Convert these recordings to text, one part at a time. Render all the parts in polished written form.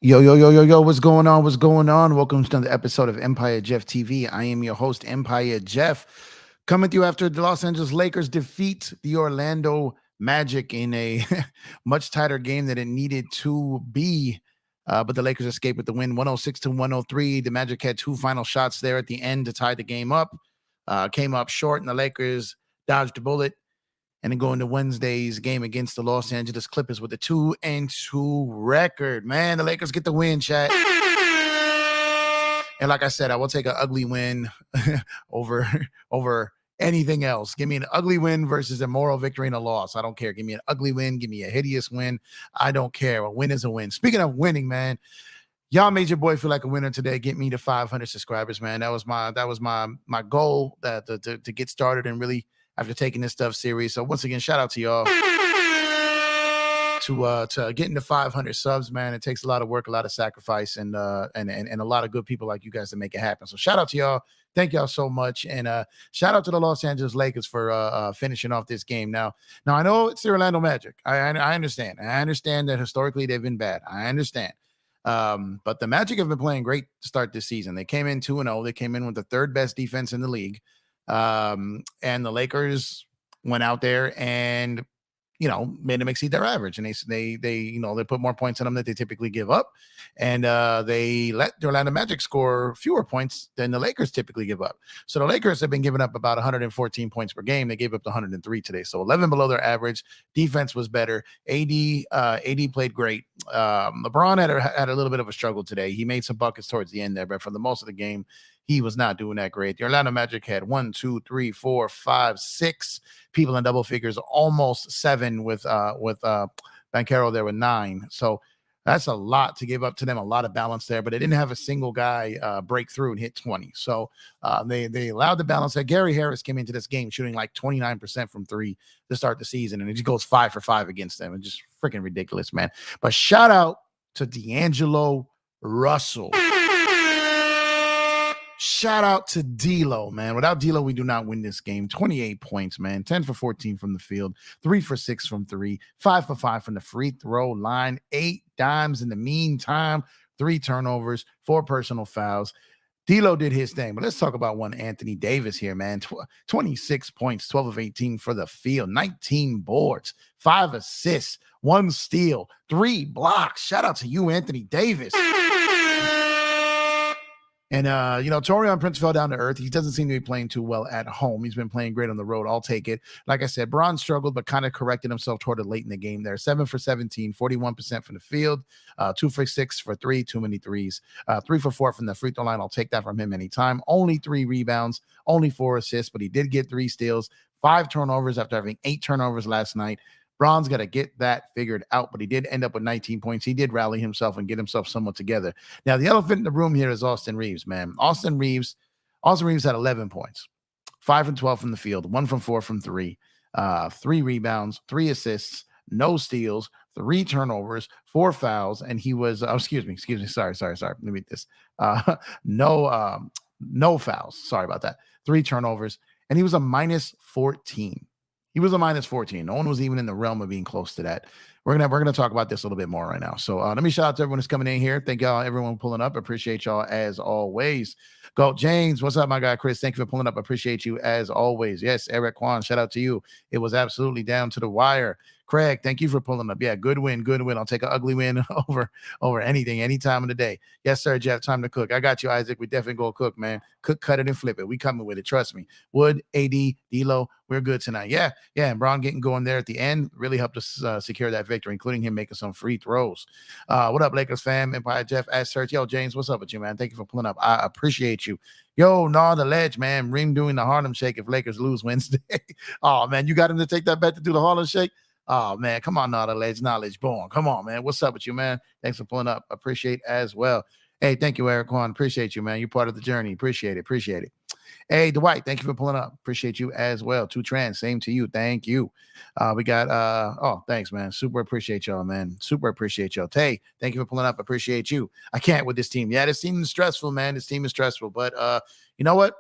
Yo, yo, yo, yo, yo, what's going on? What's going on? Welcome to another episode of Empire Jeff TV. I am your host, Empire Jeff, coming to you after the Los Angeles Lakers defeat the Orlando Magic in a much tighter game than it needed to be. But the Lakers escaped with the win 106 to 103. The Magic had two final shots there at the end to tie the game up. Came up short, and the Lakers dodged a bullet and then go into Wednesday's game against the Los Angeles Clippers with a 2-2 record. Man, the Lakers get the win, chat. And like I said, I will take an ugly win over anything else. Give me an ugly win versus a moral victory and a loss. I don't care. Give me an ugly win. Give me a hideous win. I don't care. A win is a win. Speaking of winning, man, y'all made your boy feel like a winner today. Get me to 500 subscribers, man. That was my goal to get started and really after taking this stuff serious. So once again, shout out to y'all to getting to 500 subs, man. It takes a lot of work, a lot of sacrifice, and a lot of good people like you guys to make it happen. So shout out to y'all. Thank y'all so much, and shout out to the Los Angeles Lakers for finishing off this game. Now I know it's the Orlando Magic. I understand. I understand that historically they've been bad. I understand. But the Magic have been playing great to start this season. They came in 2-0. They came in with the third best defense in the league. And the Lakers went out there and, made them exceed their average. And they put more points on them that they typically give up. And they let the Orlando Magic score fewer points than the Lakers typically give up. So the Lakers have been giving up about 114 points per game. They gave up 103 today. So 11 below their average. Defense was better. AD played great. LeBron had a little bit of a struggle today. He made some buckets towards the end there, but for the most of the game, he was not doing that great. The Orlando Magic had 1, 2, 3, 4, 5, 6 people in double figures, almost 7 with Banchero there with 9. So that's a lot to give up to them, a lot of balance there, but they didn't have a single guy break through and hit 20. So they allowed the balance there. Gary Harris came into this game shooting like 29% from 3 to start the season, and it just goes 5 for 5 against them. It's just freaking ridiculous, man. But shout out to D'Angelo Russell. Shout out to D'Lo, man. Without D'Lo, we do not win this game. 28 points, man. 10 for 14 from the field, 3 for 6 from 3, 5 for 5 from the free throw line, 8 dimes in the meantime, 3 turnovers, 4 personal fouls. D'Lo did his thing, but let's talk about one Anthony Davis here, man. 26 points, 12 of 18 for the field, 19 boards, 5 assists, 1 steal, 3 blocks. Shout out to you, Anthony Davis. And, Taurean Prince fell down to earth. He doesn't seem to be playing too well at home. He's been playing great on the road. I'll take it. Like I said, Bron struggled, but kind of corrected himself toward it late in the game there. 7 for 17, 41% from the field, 2 for 6 for 3, too many threes, 3 for 4 from the free throw line. I'll take that from him anytime. Only 3 rebounds, only 4 assists, but he did get 3 steals, 5 turnovers after having 8 turnovers last night. Bron's got to get that figured out, but he did end up with 19 points. He did rally himself and get himself somewhat together. Now, the elephant in the room here is Austin Reeves, man. Austin Reeves had 11 points, 5 from 12 from the field, 1 from 4 from 3, 3 rebounds, 3 assists, no steals, 3 turnovers, 4 fouls, and he was, excuse me. Sorry. Let me read this. No fouls. Sorry about that. 3 turnovers, and he was a minus 14. He was a minus 14. No one was even in the realm of being close to that. We're gonna talk about this a little bit more right now. So let me shout out to everyone who's coming in here. Thank y'all, everyone pulling up. Appreciate y'all as always. Go James, what's up, my guy Chris? Thank you for pulling up. Appreciate you as always. Yes, Eric Kwan, shout out to you. It was absolutely down to the wire. Craig, thank you for pulling up. Yeah, good win. I'll take an ugly win over anything, any time of the day. Yes, sir, Jeff. Time to cook. I got you, Isaac. We definitely go cook, man. Cook, cut it, and flip it. We coming with it. Trust me. Wood, AD, D'Lo, we're good tonight. Yeah. And Bron getting going there at the end really helped us secure that victory, including him making some free throws. What up, Lakers fam? Empire Jeff at Search. Yo, James, what's up with you, man? Thank you for pulling up. I appreciate you. Yo, the ledge, man. Reem doing the Harlem Shake if Lakers lose Wednesday. Oh, man, you got him to take that bet to do the Harlem Shake? Oh, man, come on, the ledge, knowledge born. Come on, man. What's up with you, man? Thanks for pulling up. Appreciate as well. Hey, thank you, Eric Kwan. Appreciate you, man. You're part of the journey. Appreciate it. Hey, Dwight, thank you for pulling up. Appreciate you as well. 2 Trans, same to you. Thank you. We got, thanks, man. Super appreciate y'all, man. Super appreciate y'all. Tay, thank you for pulling up. Appreciate you. I can't with this team. Yeah, this team is stressful, man. This team is stressful. But you know what?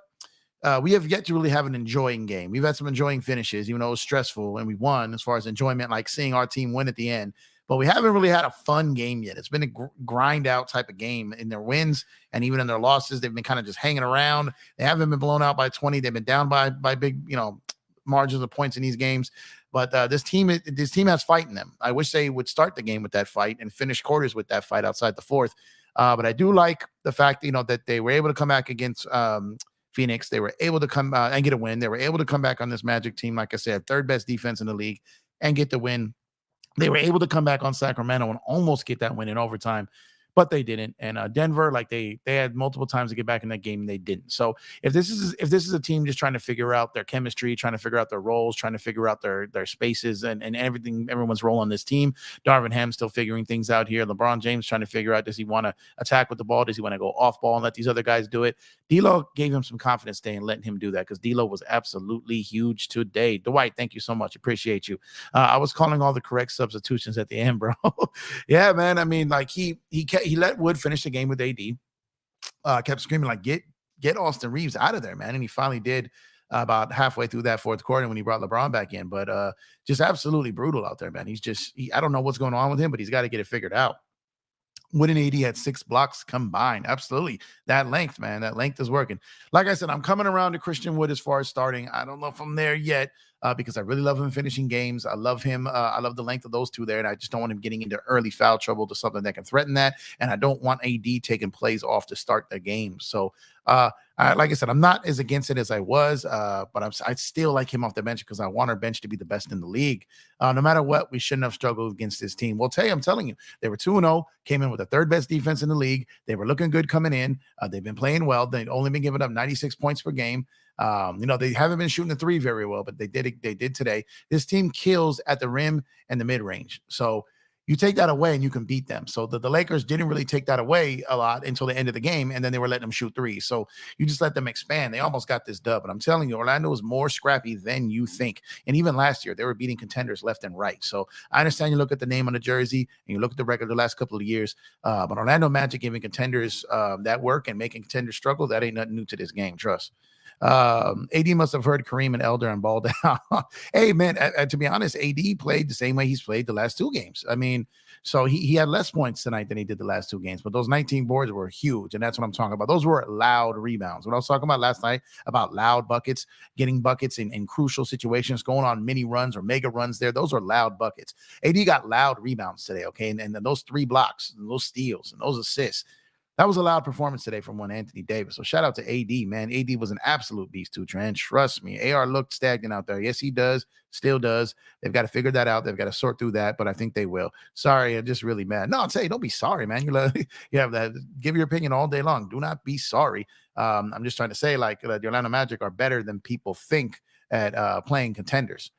We have yet to really have an enjoying game. We've had some enjoying finishes, even though it was stressful, and we won as far as enjoyment, like seeing our team win at the end. but we haven't really had a fun game yet. It's been a grind out type of game in their wins and even in their losses. They've been kind of just hanging around. They haven't been blown out by 20. They've been down by big, margins of points in these games. But this team has fight in them. I wish they would start the game with that fight and finish quarters with that fight outside the fourth. But I do like the fact, that they were able to come back against Phoenix. They were able to come and get a win. They were able to come back on this Magic team, like I said, third best defense in the league, and get the win. They were able to come back on Sacramento and almost get that win in overtime, but they didn't. And Denver, like they had multiple times to get back in that game, and they didn't. So if this is a team just trying to figure out their chemistry, trying to figure out their roles, trying to figure out their spaces and everything, everyone's role on this team. Darvin Ham still figuring things out here. LeBron James trying to figure out, does he want to attack with the ball? Does he want to go off ball and let these other guys do it? D'Lo gave him some confidence today and letting him do that, because D'Lo was absolutely huge today. Dwight, thank you so much. Appreciate you. I was calling all the correct substitutions at the end, bro. Yeah, man. I mean, like he let Wood finish the game with AD. Kept screaming like, get Austin Reeves out of there, man. And he finally did about halfway through that fourth quarter when he brought LeBron back in. But just absolutely brutal out there, man. I don't know what's going on with him, but he's got to get it figured out. Wood and AD had 6 blocks combined. Absolutely. That length, man. That length is working. Like I said, I'm coming around to Christian Wood as far as starting. I don't know if I'm there yet because I really love him finishing games. I love him. I love the length of those two there, and I just don't want him getting into early foul trouble to something that can threaten that. And I don't want AD taking plays off to start the game. So, like I said, I'm not as against it as I was, but I still like him off the bench because I want our bench to be the best in the league. No matter what, we shouldn't have struggled against this team. Well, I'm telling you, they were 2-0, came in with the third best defense in the league. They were looking good coming in. They've been playing well. They've only been giving up 96 points per game. They haven't been shooting the three very well, but they did today. This team kills at the rim and the mid range. So you take that away and you can beat them. So the Lakers didn't really take that away a lot until the end of the game, and then they were letting them shoot threes. So you just let them expand. They almost got this dub. But I'm telling you, Orlando is more scrappy than you think. And even last year, they were beating contenders left and right. So I understand you look at the name on the jersey and you look at the record the last couple of years. But Orlando Magic giving contenders that work and making contenders struggle, that ain't nothing new to this game. Trust. AD must have heard Kareem and Elder and balled down. Hey, man, to be honest, AD played the same way he's played the last 2 games. I mean, so he had less points tonight than he did the last 2 games, but those 19 boards were huge, and that's what I'm talking about. Those were loud rebounds. What I was talking about last night about loud buckets, getting buckets in crucial situations, going on mini runs or mega runs there, those are loud buckets. AD got loud rebounds today, okay? And those 3 blocks, and those steals, and those assists, that was a loud performance today from one Anthony Davis. So shout out to AD, man. AD was an absolute beast too, Trent. Trust me. AR looked stagnant out there. Yes, he does. Still does. They've got to figure that out. They've got to sort through that, but I think they will. Sorry, I'm just really mad. No, I'll tell you, don't be sorry, man. You have that. Give your opinion all day long. Do not be sorry. I'm just trying to say, like, the Orlando Magic are better than people think at playing contenders.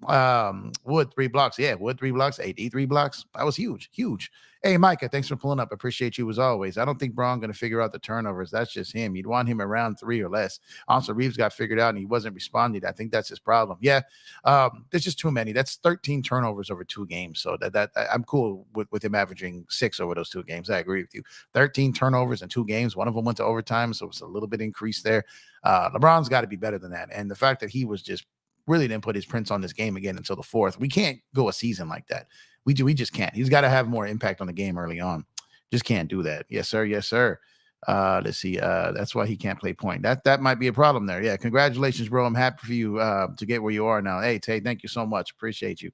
Wood 3 blocks. Yeah, Wood 3 blocks. AD 3 blocks. That was huge. Hey, Micah, thanks for pulling up. Appreciate you as always. I don't think Braun going to figure out the turnovers. That's just him. You'd want him around 3 or less. Also, Reeves got figured out and he wasn't responding. I think that's his problem. Yeah, there's just too many. That's 13 turnovers over 2 games. So that I'm cool with him averaging 6 over those 2 games. I agree with you. 13 turnovers in 2 games. One of them went to overtime, so it's a little bit increased there. LeBron's got to be better than that. And the fact that he was just really didn't put his prints on this game again until the 4th. We can't go a season like that. We just can't. He's got to have more impact on the game early on. Just can't do that. Yes, sir. Yes, sir. Let's see. That's why he can't play point. That might be a problem there. Yeah. Congratulations, bro. I'm happy for you to get where you are now. Hey, Tay, thank you so much. Appreciate you.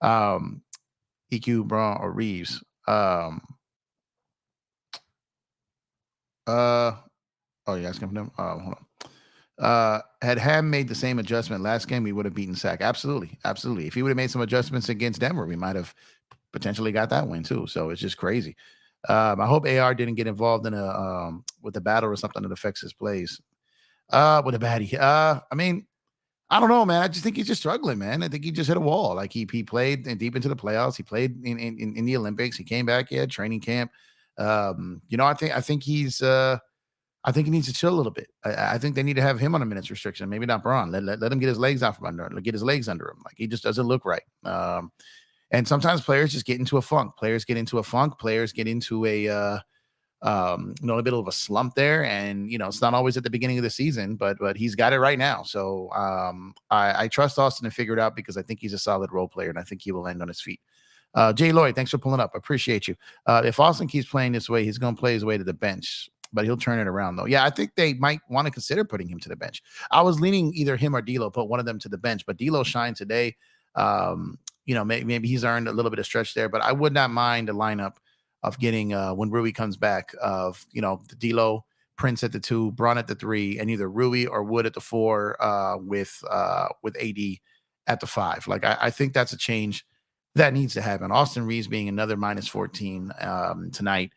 EQ, Braun, or Reeves. Oh, you asking for them? Hold on. Had Ham made the same adjustment last game, we would have beaten Sac. Absolutely. If he would have made some adjustments against Denver, we might have potentially got that win too. So it's just crazy. I hope AR didn't get involved in with a battle or something that affects his plays. With a baddie. I mean, I don't know, man. I just think he's just struggling, man. I think he just hit a wall. Like he played deep into the playoffs. He played in the Olympics. He came back. He had training camp. I think he's I think he needs to chill a little bit. I think they need to have him on a minutes restriction. Maybe not Braun. Let him get his legs out from under him. Get his legs under him. Like he just doesn't look right. And sometimes players just get into a funk. Players get into a bit of a slump there. And it's not always at the beginning of the season, but he's got it right now. So I trust Austin to figure it out because I think he's a solid role player and I think he will land on his feet. Jay Lloyd, thanks for pulling up. I appreciate you. If Austin keeps playing this way, he's going to play his way to the bench, but he'll turn it around, though. Yeah, I think they might want to consider putting him to the bench. I was leaning either him or D'Lo, put one of them to the bench, but D'Lo shined today. Maybe he's earned a little bit of stretch there, but I would not mind a lineup of getting when Rui comes back of the D'Lo, Prince at the 2, Braun at the 3, and either Rui or Wood at the 4 with AD at the 5. Like I think that's a change that needs to happen. Austin Reeves being another minus 14 tonight.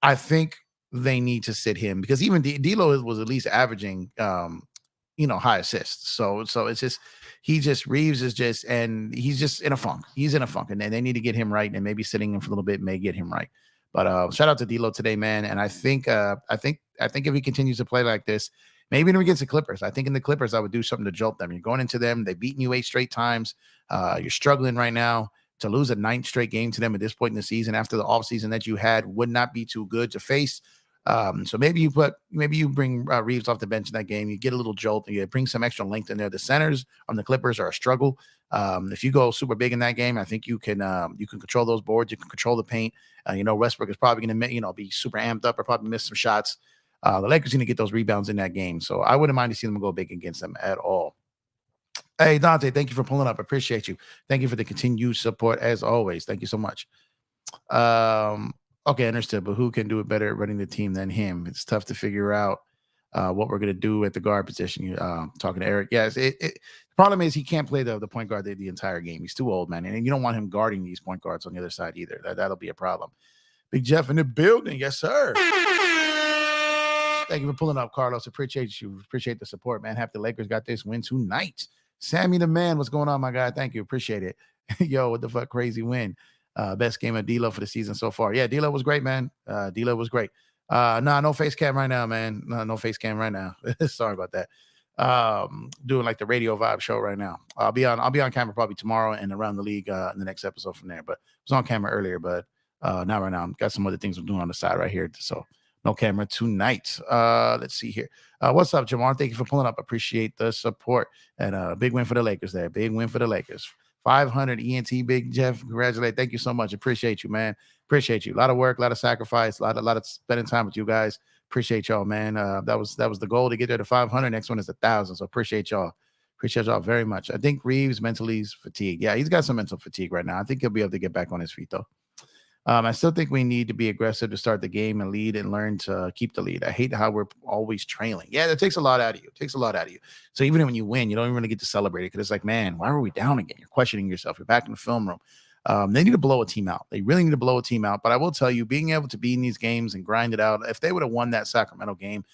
I think they need to sit him because even D'Lo was at least averaging high assists. So it's just Reeves is just, and he's just in a funk. He's in a funk, and they need to get him right. And maybe sitting him for a little bit may get him right. But shout out to D'Lo today, man. And I think if he continues to play like this, maybe even against the Clippers, I think in the Clippers I would do something to jolt them. You're going into them, they've beaten you 8 straight times. You're struggling right now. To lose a 9th straight game to them at this point in the season after the offseason that you had would not be too good to face. So maybe you bring Reeves off the bench in that game. You get a little jolt and you bring some extra length in there. The centers on the Clippers are a struggle. If you go super big in that game, I think you can control those boards. You can control the paint. Westbrook is probably going to be super amped up or probably miss some shots. The Lakers going to get those rebounds in that game. So I wouldn't mind to see them go big against them at all. Hey, Dante, thank you for pulling up. I appreciate you. Thank you for the continued support as always. Thank you so much. Okay, understood. But who can do it better at running the team than him? It's tough to figure out what we're going to do at the guard position. Talking to Eric. Yes, the problem is he can't play the point guard the entire game. He's too old, man. And you don't want him guarding these point guards on the other side either. That'll be a problem. Big Jeff in the building. Yes, sir. Thank you for pulling up, Carlos. Appreciate you. Appreciate the support, man. Half the Lakers got this win tonight. Sammy the man, what's going on, my guy? Thank you. Appreciate it. Yo, what the fuck? Crazy win. Best game of D'Lo for the season so far. Yeah, D'Lo was great, man. D'Lo was great. No face cam right now, man. No face cam right now. Sorry about that. Doing like the radio vibe show right now. I'll be on camera probably tomorrow and around the league in the next episode from there. But I was on camera earlier, but not right now. Got some other things I'm doing on the side right here. So no camera tonight. Let's see here. What's up, Jamar? Thank you for pulling up. Appreciate the support. And big win for the Lakers there. Big win for the Lakers. 500 ENT, Big Jeff. Congratulate. Thank you so much. Appreciate you, man. Appreciate you. A lot of work, a lot of sacrifice, a lot of spending time with you guys. Appreciate y'all, man. That was the goal to get there to 500. Next one is 1,000. So appreciate y'all. Appreciate y'all very much. I think Reeves mentally is fatigued. Yeah, he's got some mental fatigue right now. I think he'll be able to get back on his feet, though. I still think we need to be aggressive to start the game and lead and learn to keep the lead. I hate how we're always trailing. Yeah, that takes a lot out of you. It takes a lot out of you. So even when you win, you don't even really get to celebrate it because it's like, man, why were we down again? You're questioning yourself. You're back in the film room. They need to blow a team out. They really need to blow a team out. But I will tell you, being able to be in these games and grind it out, if they would have won that Sacramento game,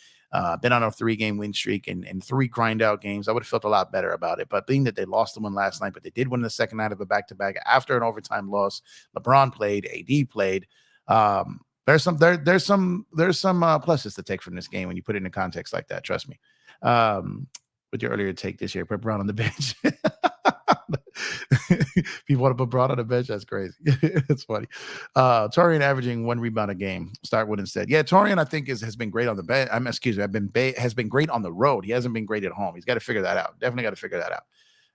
been on a 3-game win streak and 3 grind out games, I would have felt a lot better about it. But being that they lost the one last night, but they did win the second night of a back-to-back after an overtime loss, LeBron played, AD played. There's some pluses to take from this game when you put it in a context like that. Trust me. With your earlier take this year, put Brown on the bench. People want to put Brown on the bench. That's crazy. It's funny. Torian averaging 1 rebound a game. Start with instead. Yeah, Torian I think has been great on the bench. Has been great on the road. He hasn't been great at home. He's got to figure that out. Definitely got to figure that out.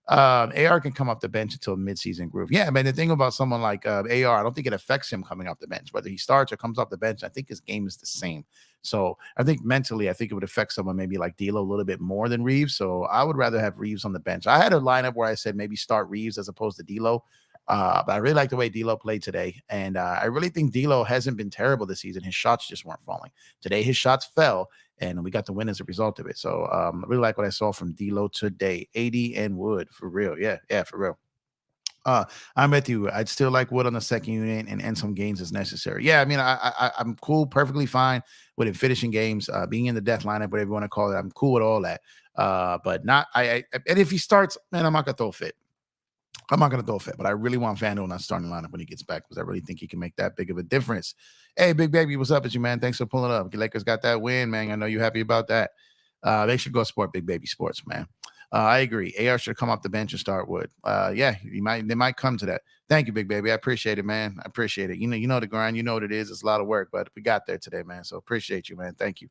AR can come off the bench until midseason groove. Yeah, man. The thing about someone like AR, I don't think it affects him coming off the bench. Whether he starts or comes off the bench, I think his game is the same. So I think mentally, I think it would affect someone maybe like D'Lo a little bit more than Reeves. So I would rather have Reeves on the bench. I had a lineup where I said maybe start Reeves as opposed to D'Lo. But I really like the way D'Lo played today. And I really think D'Lo hasn't been terrible this season. His shots just weren't falling. Today, his shots fell, and we got the win as a result of it. So I really like what I saw from D'Lo today. AD and Wood, for real. Yeah, for real. I'm with you. I'd still like Wood on the second unit and end some games as necessary. Yeah, I mean, I'm cool, perfectly fine with him finishing games, being in the death lineup, whatever you want to call it. I'm cool with all that. But not and if he starts, man, I'm not gonna throw a fit. But I really want Vando in that starting lineup when he gets back because I really think he can make that big of a difference. Hey, Big Baby, what's up with you, man? Thanks for pulling up. The Lakers got that win, man. I know you're happy about that. They should go support Big Baby Sports, man. I agree. AR should come off the bench and start Wood. Yeah, they might come to that. Thank you, Big Baby. I appreciate it, man. I appreciate it. You know the grind. You know what it is. It's a lot of work, but we got there today, man. So appreciate you, man. Thank you.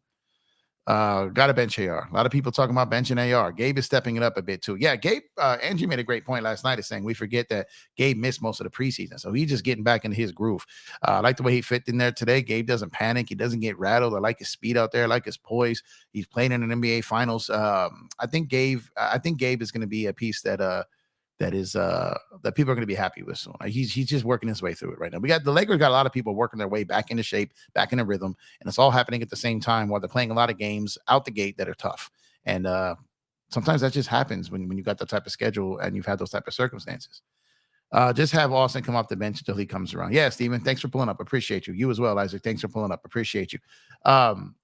Got to bench AR. A lot of people talking about benching AR. Gabe is stepping it up a bit too. Yeah, Gabe, Angie made a great point last night of saying we forget that Gabe missed most of the preseason. So he's just getting back into his groove. I like the way he fit in there today. Gabe doesn't panic. He doesn't get rattled. I like his speed out there. I like his poise. He's playing in an NBA finals. I think Gabe is going to be a piece that people are going to be happy with soon. He's just working his way through it right now. The Lakers got a lot of people working their way back into shape, back into rhythm, and it's all happening at the same time while they're playing a lot of games out the gate that are tough. And sometimes that just happens when you got that type of schedule and you've had those type of circumstances. Just have Austin come off the bench until he comes around. Yeah, Steven, thanks for pulling up. Appreciate you. You as well, Isaac. Thanks for pulling up. Appreciate you.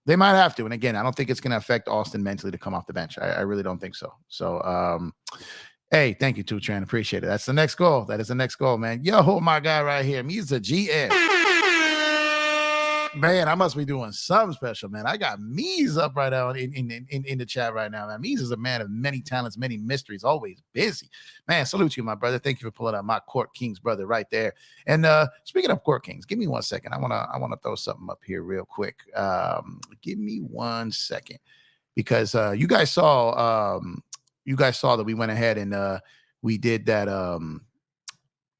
They might have to. And again, I don't think it's going to affect Austin mentally to come off the bench. I really don't think so. So, hey, thank you, too, Tran. Appreciate it. That's the next goal. That is the next goal, man. Yo, my guy right here. He's a GM. Man, I must be doing something special, man. I got Mees up right now in the chat right now, man. Mees is a man of many talents, many mysteries, always busy. Man, salute you, my brother. Thank you for pulling up my Court Kings brother right there. And speaking of Court Kings, give me 1 second. I wanna throw something up here real quick. Give me 1 second. Because you guys saw that we went ahead and we did that.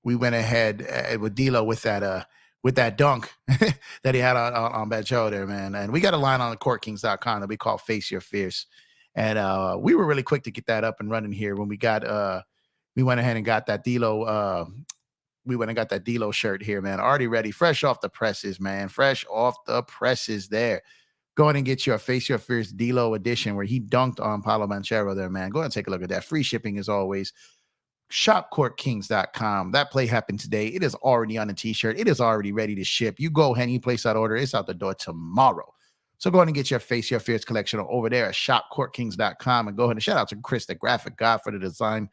We went ahead with D'Lo with that dunk that he had on Bad Joe there, man. And we got a line on the courtkings.com that we call Face Your Fears. And we were really quick to get that up and running here when we went ahead and got that D'Lo. We went and got that D'Lo shirt here, man. Already ready, fresh off the presses, man. Fresh off the presses there. Go ahead and get your Face Your Fears D'Lo edition where he dunked on Paolo Banchero there, man. Go ahead and take a look at that. Free shipping as always. ShopCourtKings.com. That play happened today. It is already on a t-shirt. It is already ready to ship. You go ahead and you place that order. It's out the door tomorrow. So go ahead and get your Face Your Fears collection over there at ShopCourtKings.com. And go ahead and shout out to Chris, the graphic god, for the design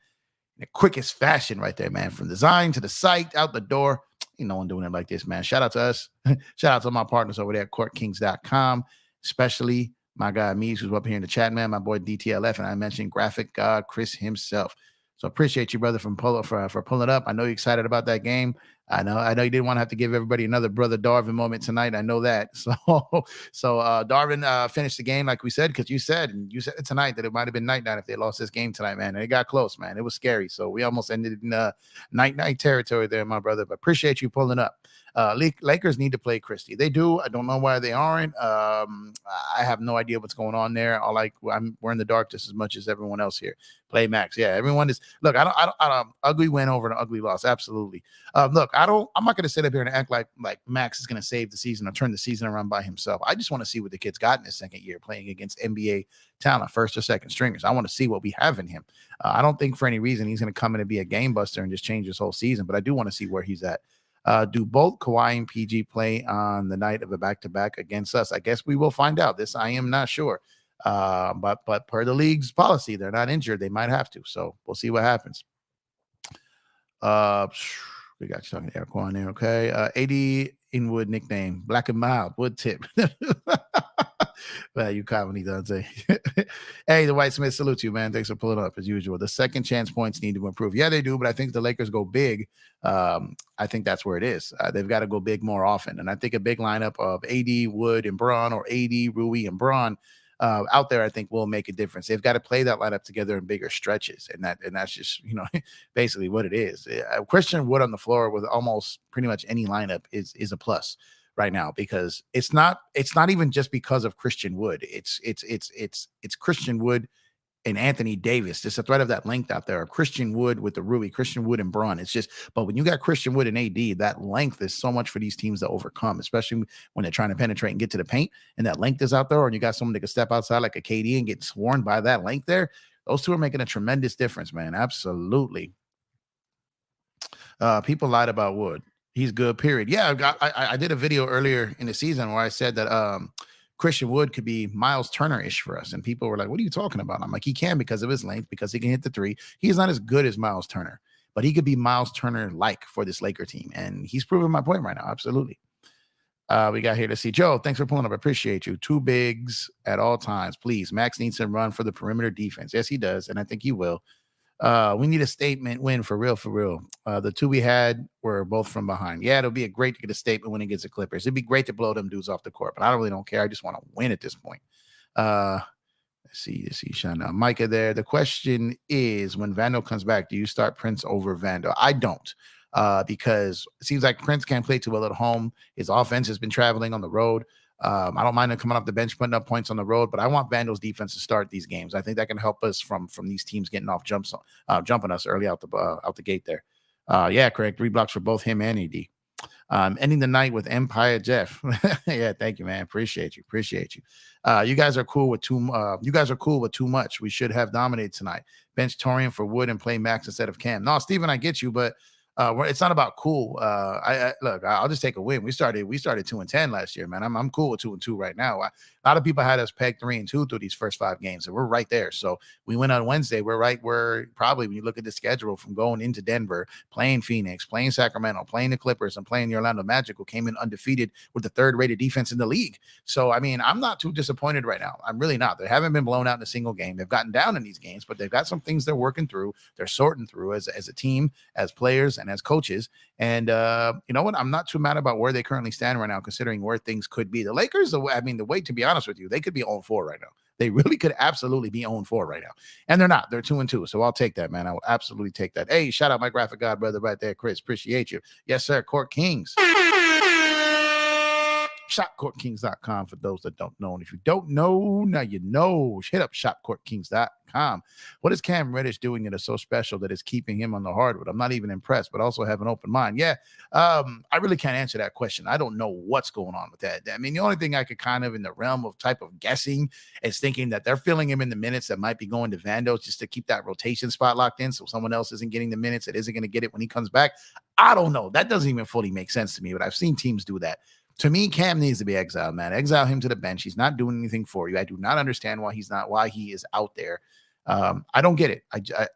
in the quickest fashion right there, man. From design to the site, out the door. Ain't no one doing it like this, man. Shout out to us. Shout out to my partners over there at CourtKings.com. Especially my guy Mees, who's up here in the chat, man, my boy DTLF, and I mentioned graphic god Chris himself. So appreciate you, brother, for pulling up. I know you're excited about that game. I know you didn't want to have to give everybody another brother Darvin moment tonight. I know that. So Darvin finished the game like we said, because you said tonight that it might have been night if they lost this game tonight, man. And it got close, man. It was scary. So we almost ended in night territory there, my brother. But appreciate you pulling up. Lakers need to play Christie. They do. I don't know why they aren't. I have no idea what's going on there. We're in the dark just as much as everyone else here. Play Max. Yeah, everyone is. Look, I don't ugly win over an ugly loss. Absolutely. Look, I'm not going to sit up here and act like Max is going to save the season or turn the season around by himself. I just want to see what the kid's got in his second year playing against NBA talent, first or second stringers. I want to see what we have in him. I don't think for any reason he's going to come in and be a game buster and just change his whole season, but I do want to see where he's at. Do both Kawhi and PG play on the night of a back-to-back against us? I guess we will find out. This I am not sure. But per the league's policy, they're not injured. They might have to. So we'll see what happens. We got you talking to Eric on there. Okay. AD Inwood nickname, Black and Mild, Wood Tip. Well, you caught when he does say. Hey, the White Smith, salute you, man. Thanks for pulling up as usual. The second chance points need to improve. Yeah, they do, but I think the Lakers go big. I think that's where it is. They've got to go big more often. And I think a big lineup of AD, Wood, and Braun, or AD, Rui, and Braun out there, I think will make a difference. They've got to play that lineup together in bigger stretches. And that's just, basically what it is. Christian Wood on the floor with almost pretty much any lineup is a plus right now, because it's not even just because of Christian Wood. It's Christian Wood and Anthony Davis. There's a threat of that length out there. Christian Wood with the Rui, Christian Wood and Braun. It's just, but when you got Christian Wood and AD, that length is so much for these teams to overcome, especially when they're trying to penetrate and get to the paint, and that length is out there, and you got someone that can step outside like a KD and get swarmed by that length there. Those two are making a tremendous difference, man. Absolutely. People lied about Wood. He's good, period. Yeah, I did a video earlier in the season where I said that Christian Wood could be Miles Turner-ish for us. And people were like, what are you talking about? I'm like, he can because of his length, because he can hit the three. He's not as good as Miles Turner, but he could be Miles Turner-like for this Laker team. And he's proving my point right now. Absolutely. We got here to see Joe. Thanks for pulling up. I appreciate you. Two bigs at all times, please. Max needs to run for the perimeter defense. Yes, he does. And I think he will. We need a statement win for real. The two we had were both from behind. Yeah, it'll be great to get a statement win against the Clippers. It'd be great to blow them dudes off the court, but I don't care. I just want to win at this point. Uh, let's see, Shana. Micah there. The question is, when Vando comes back, do you start Prince over Vando? I don't. Because it seems like Prince can't play too well at home. His offense has been traveling on the road. I don't mind him coming off the bench, putting up points on the road, but I want Vando's defense to start these games. I think that can help us from these teams getting off jumping us early out the gate there. Yeah, Craig, 3 blocks for both him and AD. Ending the night with Empire Jeff. Yeah, thank you, man. Appreciate you. You guys are cool with too much. We should have dominated tonight. Bench Torian for Wood and play Max instead of Cam. No, Steven, I get you, but it's not about cool. I look, I'll just take a win. We started 2-10 last year, man. I'm cool with 2-2 right now. A lot of people had us pegged 3-2 through these first 5 games, and we're right there. So we went on Wednesday. We're probably, when you look at the schedule from going into Denver, playing Phoenix, playing Sacramento, playing the Clippers, and playing the Orlando Magic, who came in undefeated with the 3rd-rated defense in the league. So I mean, I'm not too disappointed right now. I'm really not. They haven't been blown out in a single game. They've gotten down in these games, but they've got some things they're working through. They're sorting through as a team, as players, and as coaches. And you know what? I'm not too mad about where they currently stand right now, considering where things could be. The Lakers, the way, to be honest with you, they could be 0-4 right now. They really could absolutely be 0-4 right now. And they're not. They're 2-2. So I'll take that, man. I will absolutely take that. Hey, shout out my graphic god brother right there, Chris. Appreciate you. Yes, sir. Court Kings. ShopCourtKings.com for those that don't know. And if you don't know, now you know. Hit up ShopCourtKings.com. What is Cam Reddish doing that is so special that is keeping him on the hardwood? I'm not even impressed, but also have an open mind. Yeah, I really can't answer that question. I don't know what's going on with that. I mean, the only thing I could kind of, in the realm of type of guessing, is thinking that they're filling him in the minutes that might be going to Vando just to keep that rotation spot locked in, so someone else isn't getting the minutes that isn't going to get it when he comes back. I don't know. That doesn't even fully make sense to me, but I've seen teams do that. To me, Cam needs to be exiled, man. Exile him to the bench. He's not doing anything for you. I do not understand why he is out there. I don't get it.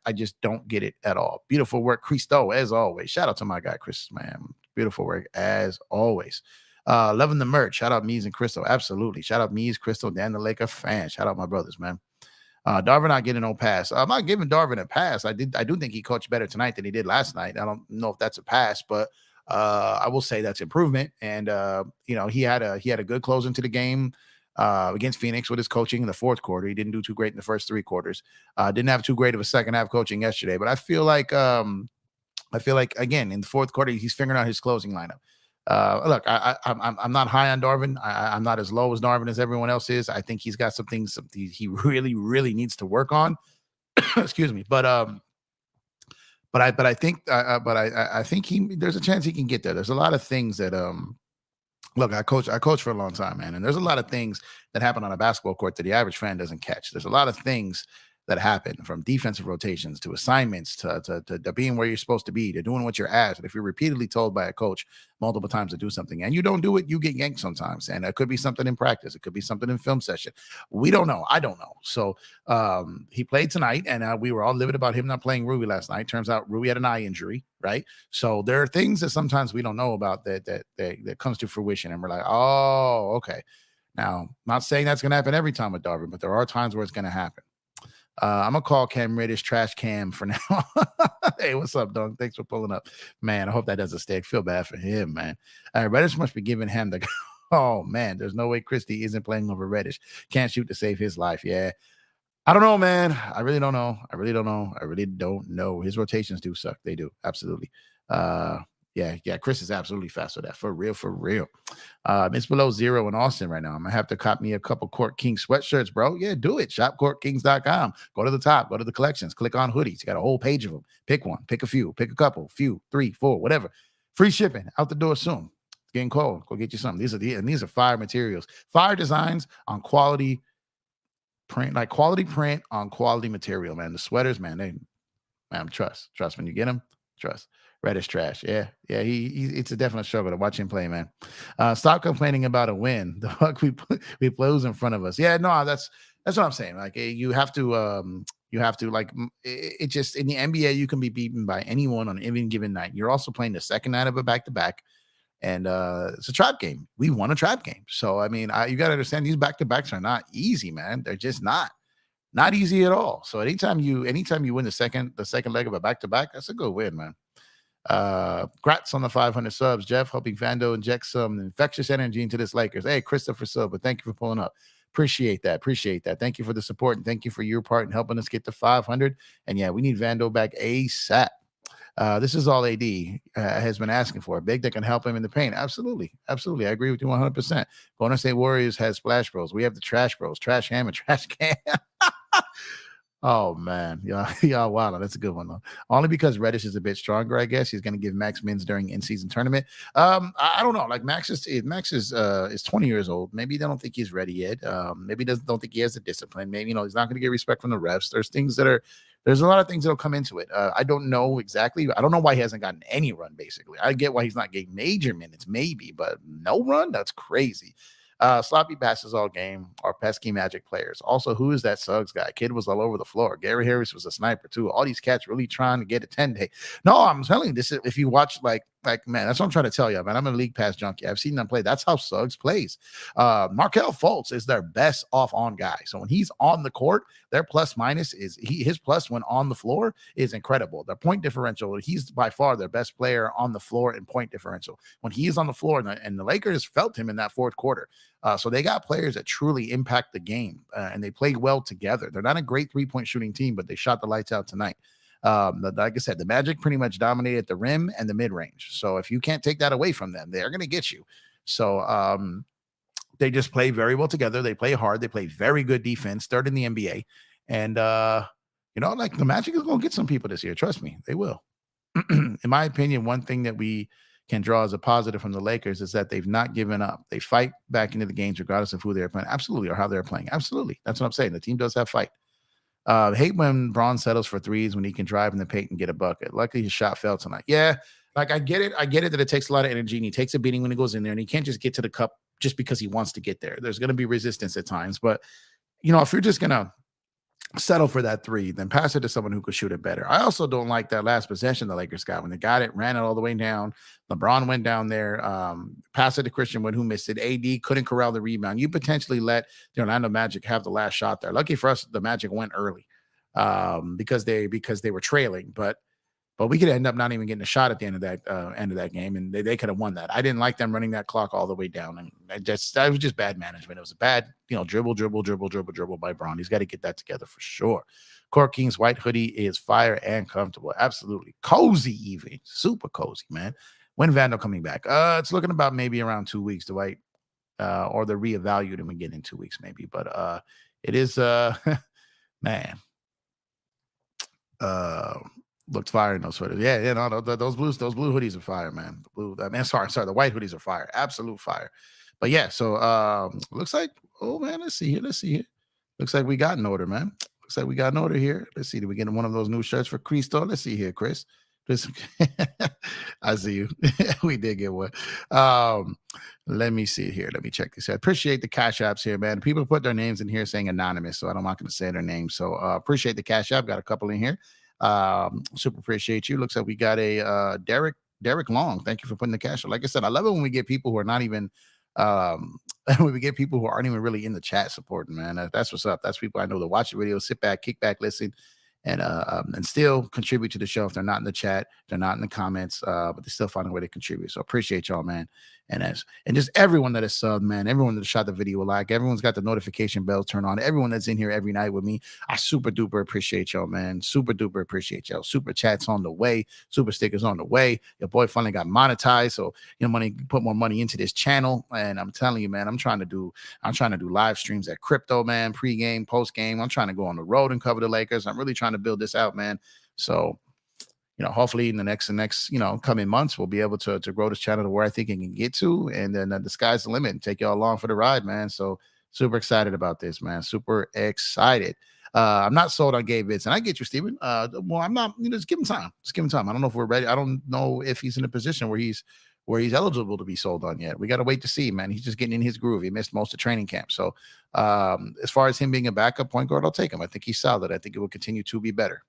I just don't get it at all. Beautiful work, Christo, as always. Shout out to my guy, Chris, man. Beautiful work, as always. Loving the merch. Shout out Mees and Crystal. Absolutely. Shout out Mees, Crystal, Dan the Laker fan. Shout out my brothers, man. Darvin not getting no pass. I'm not giving Darvin a pass. I do think he coached better tonight than he did last night. I don't know if that's a pass, but I will say that's improvement. And you know, he had a good close into the game against Phoenix with his coaching in the 4th quarter. He didn't do too great in the first 3 quarters. Didn't have too great of a second half coaching yesterday, but I feel like again in the 4th quarter he's figuring out his closing lineup. Look, I'm not high on Darvin. I'm not as low as Darvin as everyone else is. I think he's got some things he really needs to work on. Excuse me, but I think there's a chance he can get there. There's a lot of things that look, I coach for a long time, man, and there's a lot of things that happen on a basketball court that the average fan doesn't catch. There's a lot of things that happen, from defensive rotations to assignments to being where you're supposed to be, to doing what you're asked. And if you're repeatedly told by a coach multiple times to do something and you don't do it, you get yanked sometimes. And it could be something in practice. It could be something in film session. We don't know. I don't know. So he played tonight, and we were all livid about him not playing Rui last night. Turns out Rui had an eye injury, right? So there are things that sometimes we don't know about that comes to fruition, and we're like, oh, okay. Now, not saying that's going to happen every time with Darvin, but there are times where it's going to happen. I'm gonna call Cam Reddish Trash Cam for now. Hey, what's up, dog? Thanks for pulling up, man. I hope that doesn't stick. Feel bad for him, man. Reddish must be giving him the. Oh man, there's no way Christie isn't playing over Reddish. Can't shoot to save his life. Yeah, I don't know, man. I really don't know. I really don't know. His rotations do suck. They do, absolutely. Yeah. Chris is absolutely fast with that. For real. It's below 0 in Austin right now. I'm gonna have to cop me a couple Court King sweatshirts, bro. Yeah, do it. ShopCourtKings.com. Go to the top. Go to the collections. Click on hoodies. You got a whole page of them. Pick one. Pick a few. Pick a couple. Few. 3, 4. Whatever. Free shipping. Out the door soon. It's getting cold. Go get you something. These are fire materials. Fire designs on quality print, like quality print on quality material, man. The sweaters, man. Trust when you get them. Trust. Reddish trash. Yeah. It's a definite struggle to watch him play, man. Stop complaining about a win. The fuck we blows in front of us. Yeah, no, that's what I'm saying. Like, you have to like, it just, in the NBA you can be beaten by anyone on any given night. You're also playing the second night of a back-to-back, and it's a trap game. We won a trap game. So I mean, you got to understand, these back-to-backs are not easy, man. They're just not easy at all. So anytime you win the second leg of a back-to-back, that's a good win, man. Grats on the 500 subs, Jeff. Hoping Vando injects some infectious energy into this Lakers. Hey, Christopher Silva, thank you for pulling up. Appreciate that. Appreciate that. Thank you for the support and thank you for your part in helping us get to 500. And yeah, we need Vando back ASAP. This is all AD has been asking for. A big that can help him in the paint. Absolutely. Absolutely. I agree with you 100%. Golden State Warriors has Splash Bros. We have the Trash Bros, Trash Ham and Trash Can. Oh man, yeah, yeah, wow, that's a good one though. Only because Reddish is a bit stronger, I guess. He's going to give Max Mins during in-season tournament. I don't know. Like Max is 20 years old. Maybe they don't think he's ready yet. Maybe don't think he has the discipline. Maybe he's not going to get respect from the refs. There's a lot of things that'll come into it. I don't know exactly. I don't know why he hasn't gotten any run. Basically, I get why he's not getting major minutes, maybe, but no run. That's crazy. Sloppy passes all game are pesky Magic players. Also, who is that Suggs guy? Kid was all over the floor. Gary Harris was a sniper too. All these cats really trying to get a 10-day. No, I'm telling you, this is if you watch like man, that's what I'm trying to tell you, man. I'm a league pass junkie. I've seen them play. That's how Suggs plays. Markelle Fultz is their best off-on guy. So when he's on the court, their plus minus is his plus when on the floor is incredible. Their point differential, he's by far their best player on the floor in point differential. When he is on the floor, and the Lakers felt him in that fourth quarter. So they got players that truly impact the game, and they play well together. They're not a great three-point shooting team, but they shot the lights out tonight. Like I said, the Magic pretty much dominated the rim and the mid-range. So if you can't take that away from them, they're going to get you. So they just play very well together. They play hard. They play very good defense, third in the NBA. And, like the Magic is going to get some people this year. Trust me, they will. In my opinion, one thing that we can draw as a positive from the Lakers is that they've not given up. They fight back into the games regardless of who they're playing. Absolutely. Or how they're playing. Absolutely. That's what I'm saying. The team does have fight. Hate when Braun settles for threes when he can drive in the paint and get a bucket. Luckily, his shot fell tonight. Yeah, like I get it. I get it that it takes a lot of energy and he takes a beating when he goes in there and he can't just get to the cup just because he wants to get there. There's going to be resistance at times. But, if you're just going to settle for that three, then pass it to someone who could shoot it better. I also don't like that last possession the Lakers got when they got it, ran it all the way down. LeBron went down there, passed it to Christian Wood, who missed it. AD couldn't corral the rebound. You potentially let the Orlando Magic have the last shot there. Lucky for us, the Magic went early because they were trailing, but we could end up not even getting a shot at the end of that game, and they could have won that. I didn't like them running that clock all the way down, and that was just bad management. It was a bad, dribble by Braun. He's got to get that together for sure. Court King's white hoodie is fire and comfortable, absolutely cozy, even super cozy, man. When Vando coming back? It's looking about maybe around 2 weeks, Dwight, or they're reevaluating him again in 2 weeks, maybe. But it is man. Looked fire in those sweaters. Yeah, no, those blue hoodies are fire, man. The white hoodies are fire, absolute fire. But yeah, so looks like, oh man, let's see here. Looks like we got an order, man. Looks like we got an order here. Let's see, did we get one of those new shirts for Cristo? Let's see here, Chris. I see you. We did get one. Let me see here. Let me check this out. Appreciate the cash apps here, man. People put their names in here saying anonymous, so I'm not going to say their name. So appreciate the cash app. Got a couple in here. Super appreciate you. Looks like we got a Derek Long. Thank you for putting the cash up. Like I said, I love it when we get people who are not even when we get people who aren't even really in the chat supporting, man. That's what's up. That's people I know that watch the video, sit back, kick back, listen, and still contribute to the show. If they're not in the chat, they're not in the comments, but they still find a way to contribute. So appreciate y'all, man. And just everyone that is subbed, man, everyone that shot the video a like, everyone's got the notification bell turned on, everyone that's in here every night with me, I super duper appreciate y'all, man. Super duper appreciate y'all. Super chats on the way, super stickers on the way. Your boy finally got monetized, so put more money into this channel. And I'm telling you, man, I'm trying to do live streams at crypto, man, pregame, postgame. I'm trying to go on the road and cover the Lakers. I'm really trying to build this out, man. So hopefully in the next coming months, we'll be able to grow this channel to where I think it can get to. And then the sky's the limit and take y'all along for the ride, man. So super excited about this, man. Super excited. I'm not sold on Gabe Vincent. I get you, Steven. Well, I'm not, just give him time. Just give him time. I don't know if we're ready. I don't know if he's in a position where he's eligible to be sold on yet. We got to wait to see, man. He's just getting in his groove. He missed most of training camp. So as far as him being a backup point guard, I'll take him. I think he's solid. I think it will continue to be better.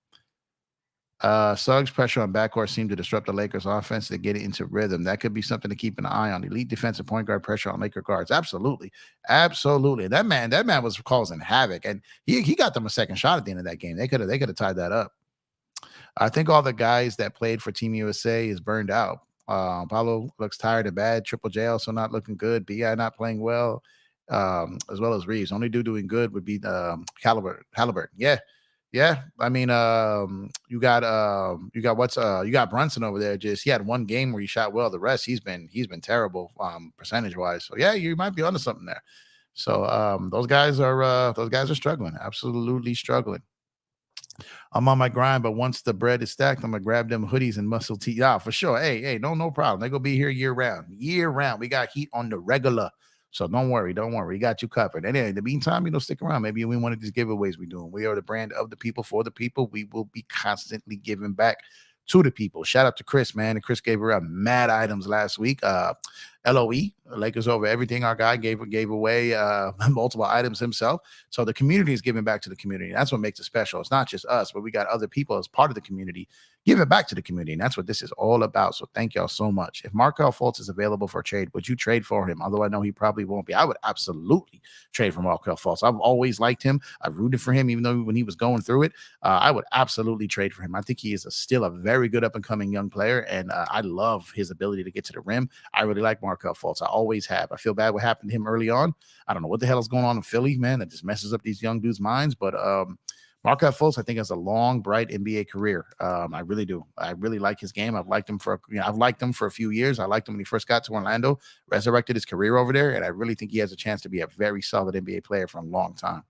Suggs' pressure on backcourt seemed to disrupt the Lakers' offense to get it into rhythm. That could be something to keep an eye on. Elite defensive point guard pressure on Laker guards. Absolutely. That man was causing havoc, and he got them a second shot at the end of that game. They could have tied that up. I think all the guys that played for Team USA is burned out. Paulo looks tired and bad. Triple J also not looking good. BI not playing well. as well as Reeves. Only dude doing good would be Halliburton. Yeah, yeah. I mean, you got you got Brunson over there. Just he had one game where he shot well. The rest he's been terrible percentage wise. So yeah, you might be onto something there. So those guys are struggling, absolutely struggling. I'm on my grind, but once the bread is stacked, I'm gonna grab them hoodies and muscle tee. Yeah, for sure. Hey, no problem. They're gonna be here year round. Year round. We got heat on the regular. So don't worry, don't worry. We got you covered. Anyway, in the meantime, stick around. Maybe we one of these giveaways we're doing. We are the brand of the people for the people. We will be constantly giving back to the people. Shout out to Chris, man. And Chris gave around mad items last week. LOE, Lakers over everything. Our guy gave away multiple items himself. So the community is giving back to the community. That's what makes it special. It's not just us, but we got other people as part of the community giving back to the community. And that's what this is all about. So thank y'all so much. If Markelle Fultz is available for trade, would you trade for him? Although I know he probably won't be. I would absolutely trade for Markelle Fultz. I've always liked him. I've rooted for him, even though when he was going through it, I would absolutely trade for him. I think he is still a very good up and coming young player. And I love his ability to get to the rim. I really like Markelle Fultz. I always have. I feel bad what happened to him early on. I don't know what the hell is going on in Philly, man. That just messes up these young dudes' minds. But Markelle Fultz, I think, has a long, bright NBA career. I really do. I really like his game. I've liked him for a few years. I liked him when he first got to Orlando, resurrected his career over there, and I really think he has a chance to be a very solid NBA player for a long time.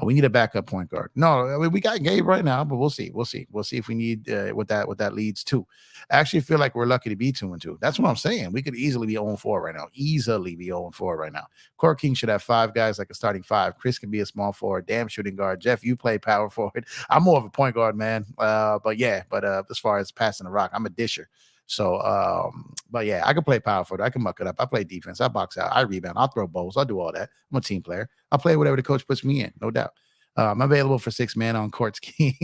We need a backup point guard. No, I mean, we got Gabe right now, but we'll see. We'll see if we need what that leads to. I actually feel like we're lucky to be 2-2. That's what I'm saying. We could easily be 0-4 right now. Easily be 0-4 right now. Court King should have 5 guys like a starting 5. Chris can be a small forward, damn shooting guard. Jeff, you play power forward. I'm more of a point guard, man. But as far as passing the rock, I'm a disher. So, but yeah, I can play power forward. I can muck it up. I play defense. I box out. I rebound. I'll throw bowls. I'll do all that. I'm a team player. I'll play whatever the coach puts me in, no doubt. I'm available for 6 man on Court's King.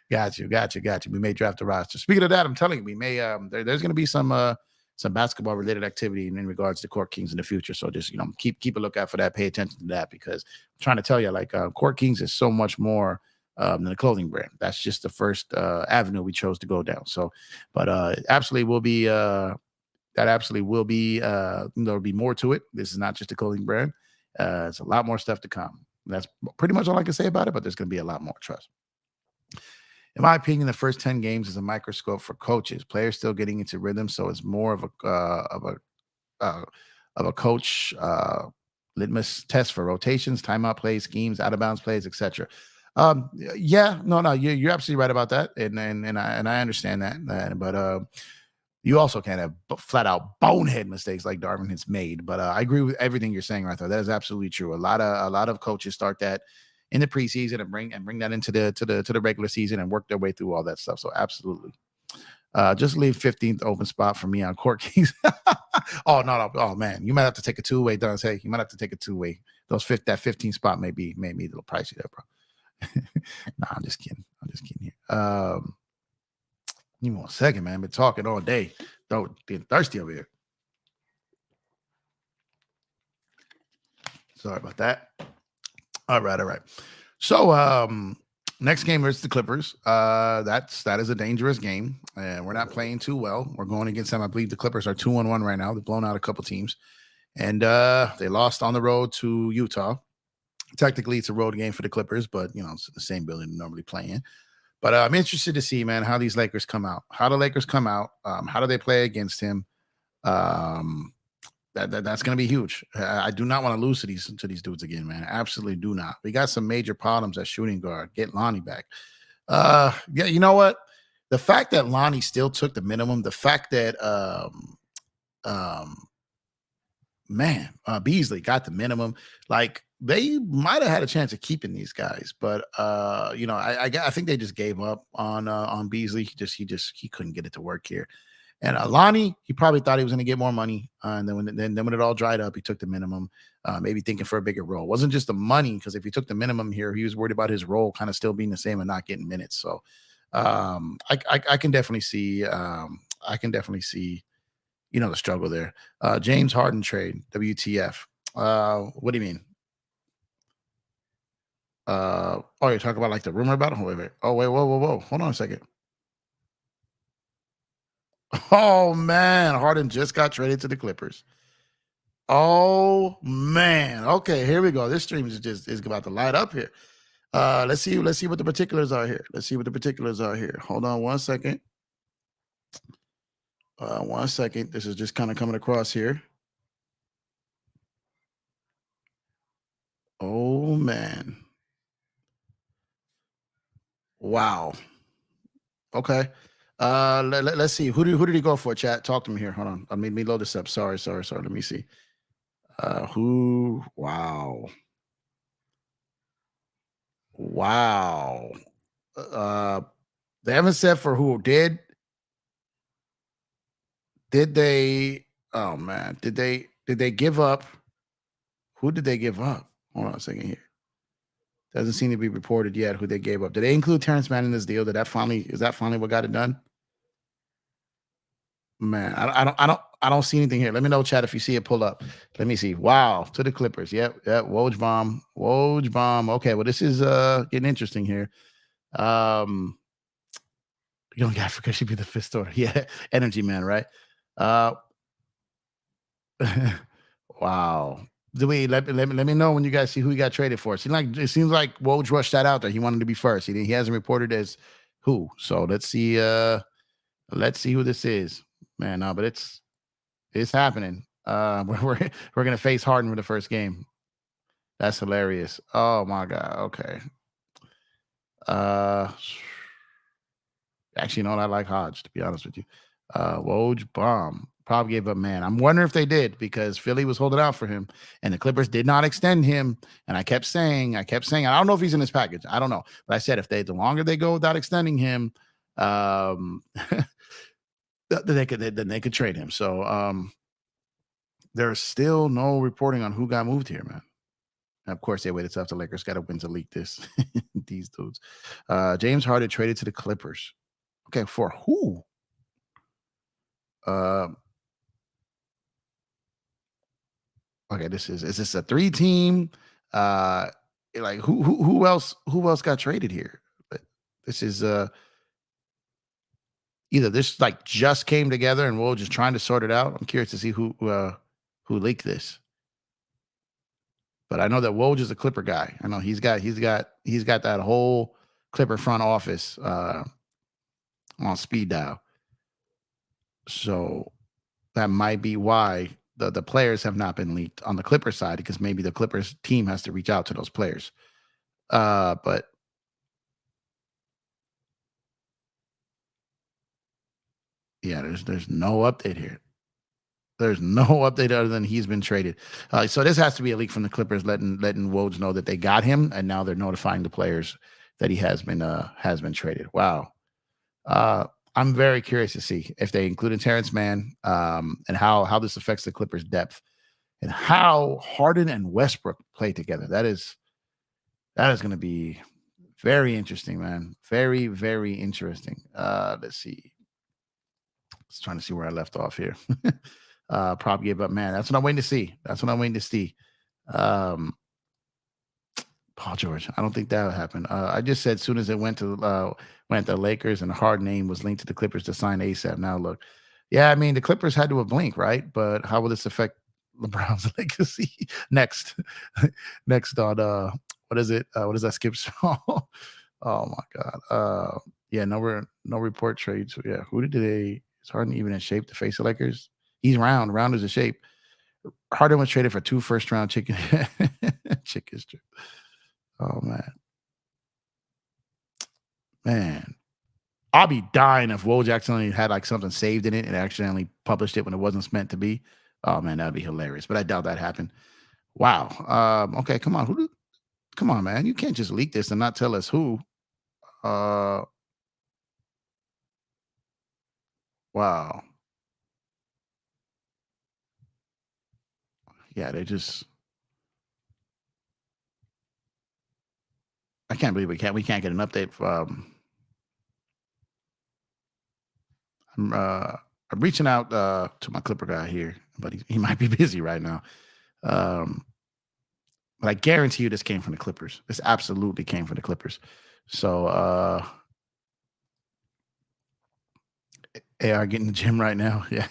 Got you. We may draft a roster. Speaking of that, I'm telling you, we may. There's going to be some basketball related activity in regards to Court Kings in the future. So just keep a lookout for that. Pay attention to that because I'm trying to tell you, like Court Kings is so much more than a clothing brand. That's just the first avenue we chose to go down. So, but absolutely will be that absolutely will be there'll be more to it. This is not just a clothing brand. It's a lot more stuff to come. That's pretty much all I can say about it, but there's going to be a lot more, trust. In my opinion, the first 10 games is a microscope for coaches. Players still getting into rhythm, so it's more of a coach litmus test for rotations, timeout plays, schemes, out of bounds plays, etc. You're absolutely right about that, and I understand that, but you also can't have flat out bonehead mistakes like Darvin has made. But I agree with everything you're saying right there. That is absolutely true. A lot of coaches start that in the preseason and bring that into the regular season and work their way through all that stuff. So absolutely. Just leave 15th open spot for me on Court Kings. Oh no. Oh man, you might have to take a 2-way. Hey, you might have to take a 2-way. That 15th spot may be a little pricey there, bro. Nah, I'm just kidding here. Give me 1 second, man. Been talking all day. Though being thirsty over here. Sorry about that. All right. So next game is the Clippers. That is a dangerous game, and we're not playing too well. We're going against them. I believe the Clippers are 2-1 right now. They've blown out a couple teams, and they lost on the road to Utah. Technically, it's a road game for the Clippers, but it's the same building they normally play in. But I'm interested to see, man, how these Lakers come out. How the Lakers come out. How do they play against him? That's going to be huge. I do not want to lose to these dudes again, man. Absolutely do not. We got some major problems at shooting guard. Get Lonnie back. Yeah, you know what? The fact that Lonnie still took the minimum, the fact that Beasley got the minimum, like they might have had a chance of keeping these guys, but I think they just gave up on Beasley. He couldn't get it to work here. And Lonnie, he probably thought he was going to get more money, and then when it all dried up, he took the minimum, maybe thinking for a bigger role. It wasn't just the money, because if he took the minimum here, he was worried about his role kind of still being the same and not getting minutes. So I can definitely see the struggle there. James Harden trade, WTF? What do you mean? You're talking about like the rumor about him? Wait. Oh, wait, whoa. Hold on a second. Oh man, Harden just got traded to the Clippers. Oh man. Okay, here we go. This stream is about to light up here. Let's see what the particulars are here. Let's see what the particulars are here. Hold on 1 second. 1 second. This is just kind of coming across here. Oh man. Wow. Okay. Let's see. Who did he go for? Chat. Talk to me here. Hold on. Let me load this up. Sorry. Let me see. Who? Wow. Wow. Uh, they haven't said for who did. Did they? Oh man. Did they give up? Who did they give up? Hold on a second here. Doesn't seem to be reported yet who they gave up. Did they include Terrence Mann in this deal? Is that finally what got it done? Man, I don't see anything here. Let me know, chat, if you see it pull up. Let me see. Wow, to the Clippers. Yep. Woj bomb. Woj bomb. Okay, well, this is getting interesting here. Young Africa should be the fifth order. Yeah, energy man, right? Uh wow. Do we let me know when you guys see who he got traded for? It seems like Woj rushed that out there. He wanted to be first. He hasn't reported as who. So let's see who this is. Man, no, but it's happening. We're gonna face Harden for the first game. That's hilarious. Oh my god. Okay. Uh, actually, no, I like Hodge to be honest with you. Woj bomb probably gave up. Man, I'm wondering if they did because Philly was holding out for him, and the Clippers did not extend him. And I kept saying, I don't know if he's in this package. I don't know, but I said if the longer they go without extending him, um, then they could trade him. So there's still no reporting on who got moved here, man. And of course, they waited till after the Lakers got a win to leak this. These dudes. James Harden traded to the Clippers. Okay, for who? Uh, okay, is this a 3-team? Like who else got traded here? But this is either this like just came together and we're just trying to sort it out. I'm curious to see who leaked this. But I know that Woj is a Clipper guy. I know he's got that whole Clipper front office on speed dial. So that might be why the players have not been leaked on the Clipper side because maybe the Clippers team has to reach out to those players. But yeah, there's no update here. There's no update other than he's been traded. So this has to be a leak from the Clippers, letting Woj know that they got him, and now they're notifying the players that he has been traded. Wow. I'm very curious to see if they included Terrence Mann, and how this affects the Clippers' depth and how Harden and Westbrook play together. That is going to be very interesting, man. Very, very interesting. Let's see. Just trying to see where I left off here. Probably gave up, man. That's what I'm waiting to see. Um, Paul George. I don't think that'll happen. I just said as soon as it went to the Lakers and the hard name was linked to the Clippers to sign ASAP. Now look, yeah, I mean the Clippers had to have blinked, right? But how will this affect LeBron's legacy? Next, next on what is it? What is that skip song? Oh my god. Yeah, no report trades. So yeah, who did they? Is Harden even in shape to face the Lakers? He's round. Round is a shape. Harden was traded for 2 first-round chicken strip. Oh man. I'll be dying if Woj accidentally had like something saved in it and accidentally published it when it wasn't meant to be. Oh man, that'd be hilarious. But I doubt that happened. Wow. Okay, come on. Come on, man. You can't just leak this and not tell us who. Uh wow. Yeah, I can't believe we can't get an update from I'm reaching out to my Clipper guy here, but he might be busy right now. Um, but I guarantee you this came from the Clippers. This absolutely came from the Clippers. So AR getting the gym right now. Yeah.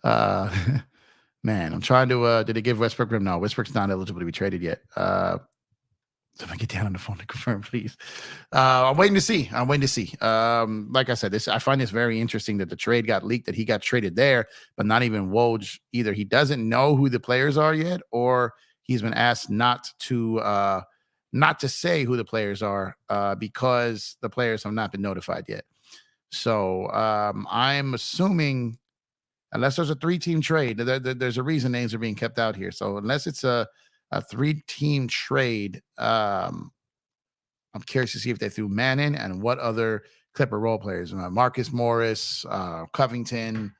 Uh Man, I'm trying to. Did they give Westbrook room? No, Westbrook's not eligible to be traded yet. Let me get down on the phone to confirm, please. I'm waiting to see. I'm waiting to see. Like I said, this I find this very interesting that the trade got leaked, that he got traded there, but not even Woj. Either he doesn't know who the players are yet, or he's been asked not to say who the players are because the players have not been notified yet. So I'm assuming, unless there's a three-team trade, there's a reason names are being kept out here. So unless it's a three-team trade, I'm curious to see if they threw Manning and what other Clipper role players. Marcus Morris, Covington,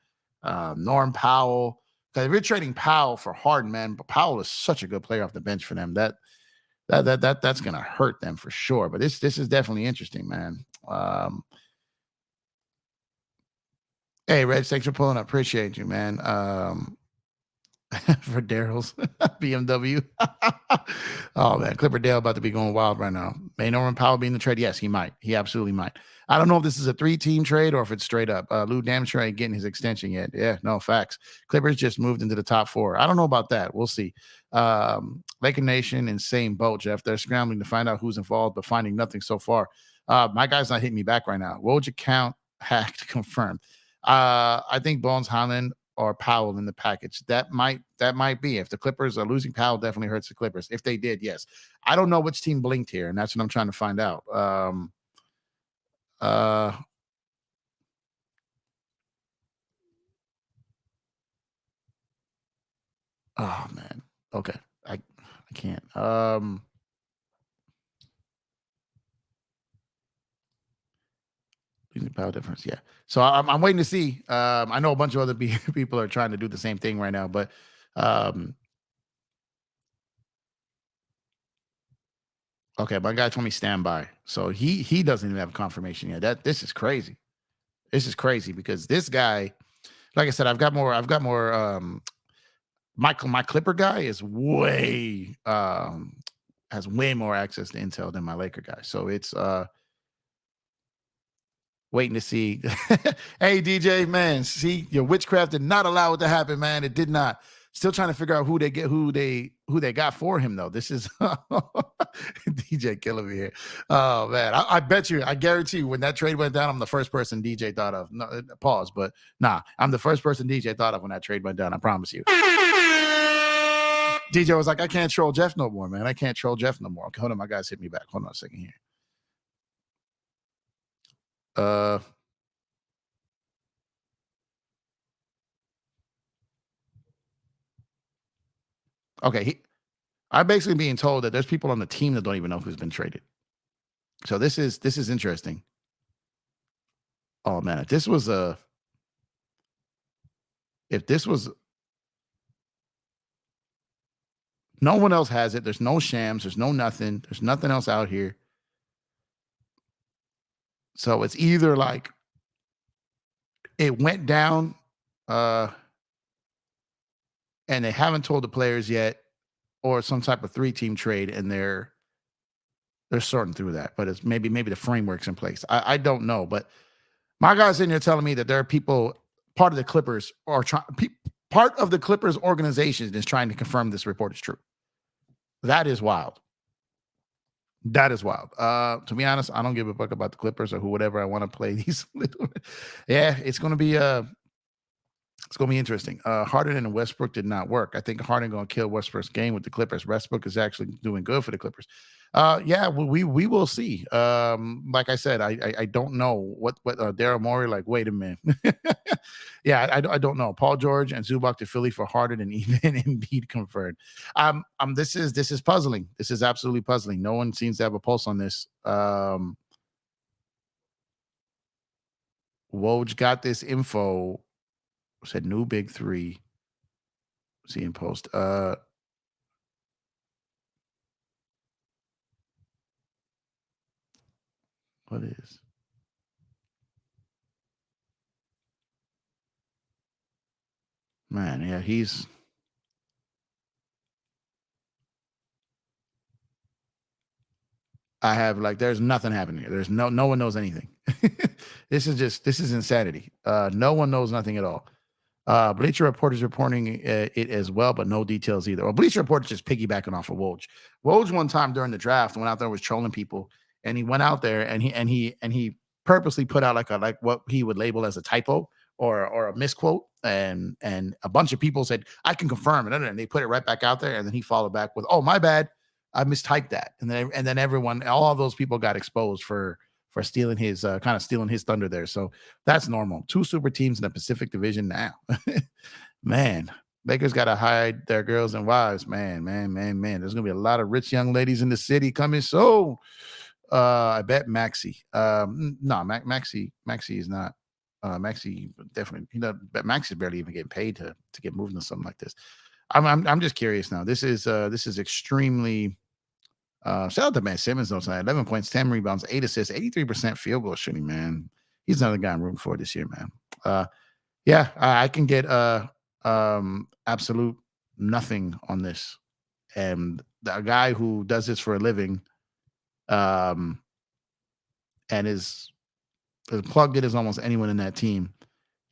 Norm Powell. Because if you're trading Powell for Harden, man, but Powell is such a good player off the bench for them. That's gonna hurt them for sure. But this is definitely interesting, man. Hey, Reg, thanks for pulling up. Appreciate you, man. For Daryl's BMW. Oh man, Clipper Dale about to be going wild right now. May Norman Powell be in the trade? Yes, he might. He absolutely might. I don't know if this is a three-team trade or if it's straight up. Lou Damsure ain't getting his extension yet. Yeah, no facts. Clippers just moved into the top 4. I don't know about that. We'll see. Laker Nation in same boat, Jeff. They're scrambling to find out who's involved, but finding nothing so far. My guy's not hitting me back right now. Woj account hacked confirmed. I think Bones Highland or Powell in the package. That might be. If the Clippers are losing Powell, definitely hurts the Clippers. If they did, yes. I don't know which team blinked here, and that's what I'm trying to find out. Oh man. Okay. I can't. Losing Powell difference. Yeah. So I'm waiting to see. I know a bunch of other people are trying to do the same thing right now, but okay, my guy told me stand by. So he doesn't even have confirmation yet. This is crazy. This is crazy because this guy, like I said, I've got more. My Clipper guy is way has way more access to intel than my Laker guy. So it's waiting to see. Hey DJ, man, see your witchcraft did not allow it to happen, man. It did not. Still trying to figure out who they got for him though. This is DJ killing me here. Oh man, I bet you, I guarantee you, when that trade went down, I'm the first person DJ thought of. No, pause, but nah, I'm the first person DJ thought of when that trade went down. I promise you. DJ was like, I can't troll Jeff no more, man. I can't troll Jeff no more. Okay, hold on, my guys hit me back. Hold on a second here. Okay, I'm basically being told that there's people on the team that don't even know who's been traded. So this is interesting. Oh man, if this was no one else has it. There's no shams. There's no nothing. There's nothing else out here. So it's either like it went down and they haven't told the players yet, or some type of 3-team trade and they're sorting through that. But it's maybe the framework's in place. I don't know. But my guy's in here telling me that there are people, part of the Clippers are part of the Clippers organization is trying to confirm this report is true. That is wild. That is wild. To be honest, I don't give a fuck about the Clippers or whatever. I want to play these. Yeah, it's gonna be interesting. Harden and Westbrook did not work. I think Harden gonna kill Westbrook's game with the Clippers. Westbrook is actually doing good for the Clippers. Yeah, we will see. Like I said, I don't know what Daryl Morey. Like, wait a minute. Yeah, I don't know. Paul George and Zubac to Philly for Harden and even Embiid confirmed. This is puzzling. This is absolutely puzzling. No one seems to have a pulse on this. Woj got this info. Said new big 3. Seeing post. What is? Man, yeah, he's. I have there's nothing happening here. There's no one knows anything. This is insanity. No one knows nothing at all. Bleacher Report is reporting it as well, but no details either. Well, Bleacher Report is just piggybacking off of Woj. Woj one time during the draft went out there and was trolling people, and he went out there and he purposely put out like what he would label as a typo or a misquote, and a bunch of people said I can confirm it, and they put it right back out there, and then he followed back with, "Oh, my bad, I mistyped that," and then everyone, all of those people got exposed for stealing his kind of stealing his thunder there. So that's normal. Two super teams in the Pacific Division now. Man, Lakers got to hide their girls and wives. Man. There's gonna be a lot of rich young ladies in the city coming soon. I bet Maxi. No, Maxi is not. Maxi definitely. But Maxi's barely even getting paid to get moved into something like this. I'm just curious now. This is extremely. Shout out to Ben Simmons though tonight. 11 points, 10 rebounds, 8 assists, 83% field goal shooting, man. He's another guy I'm rooting for this year, man. Yeah, I can get absolute nothing on this. And a guy who does this for a living, and is as plugged in as almost anyone in that team,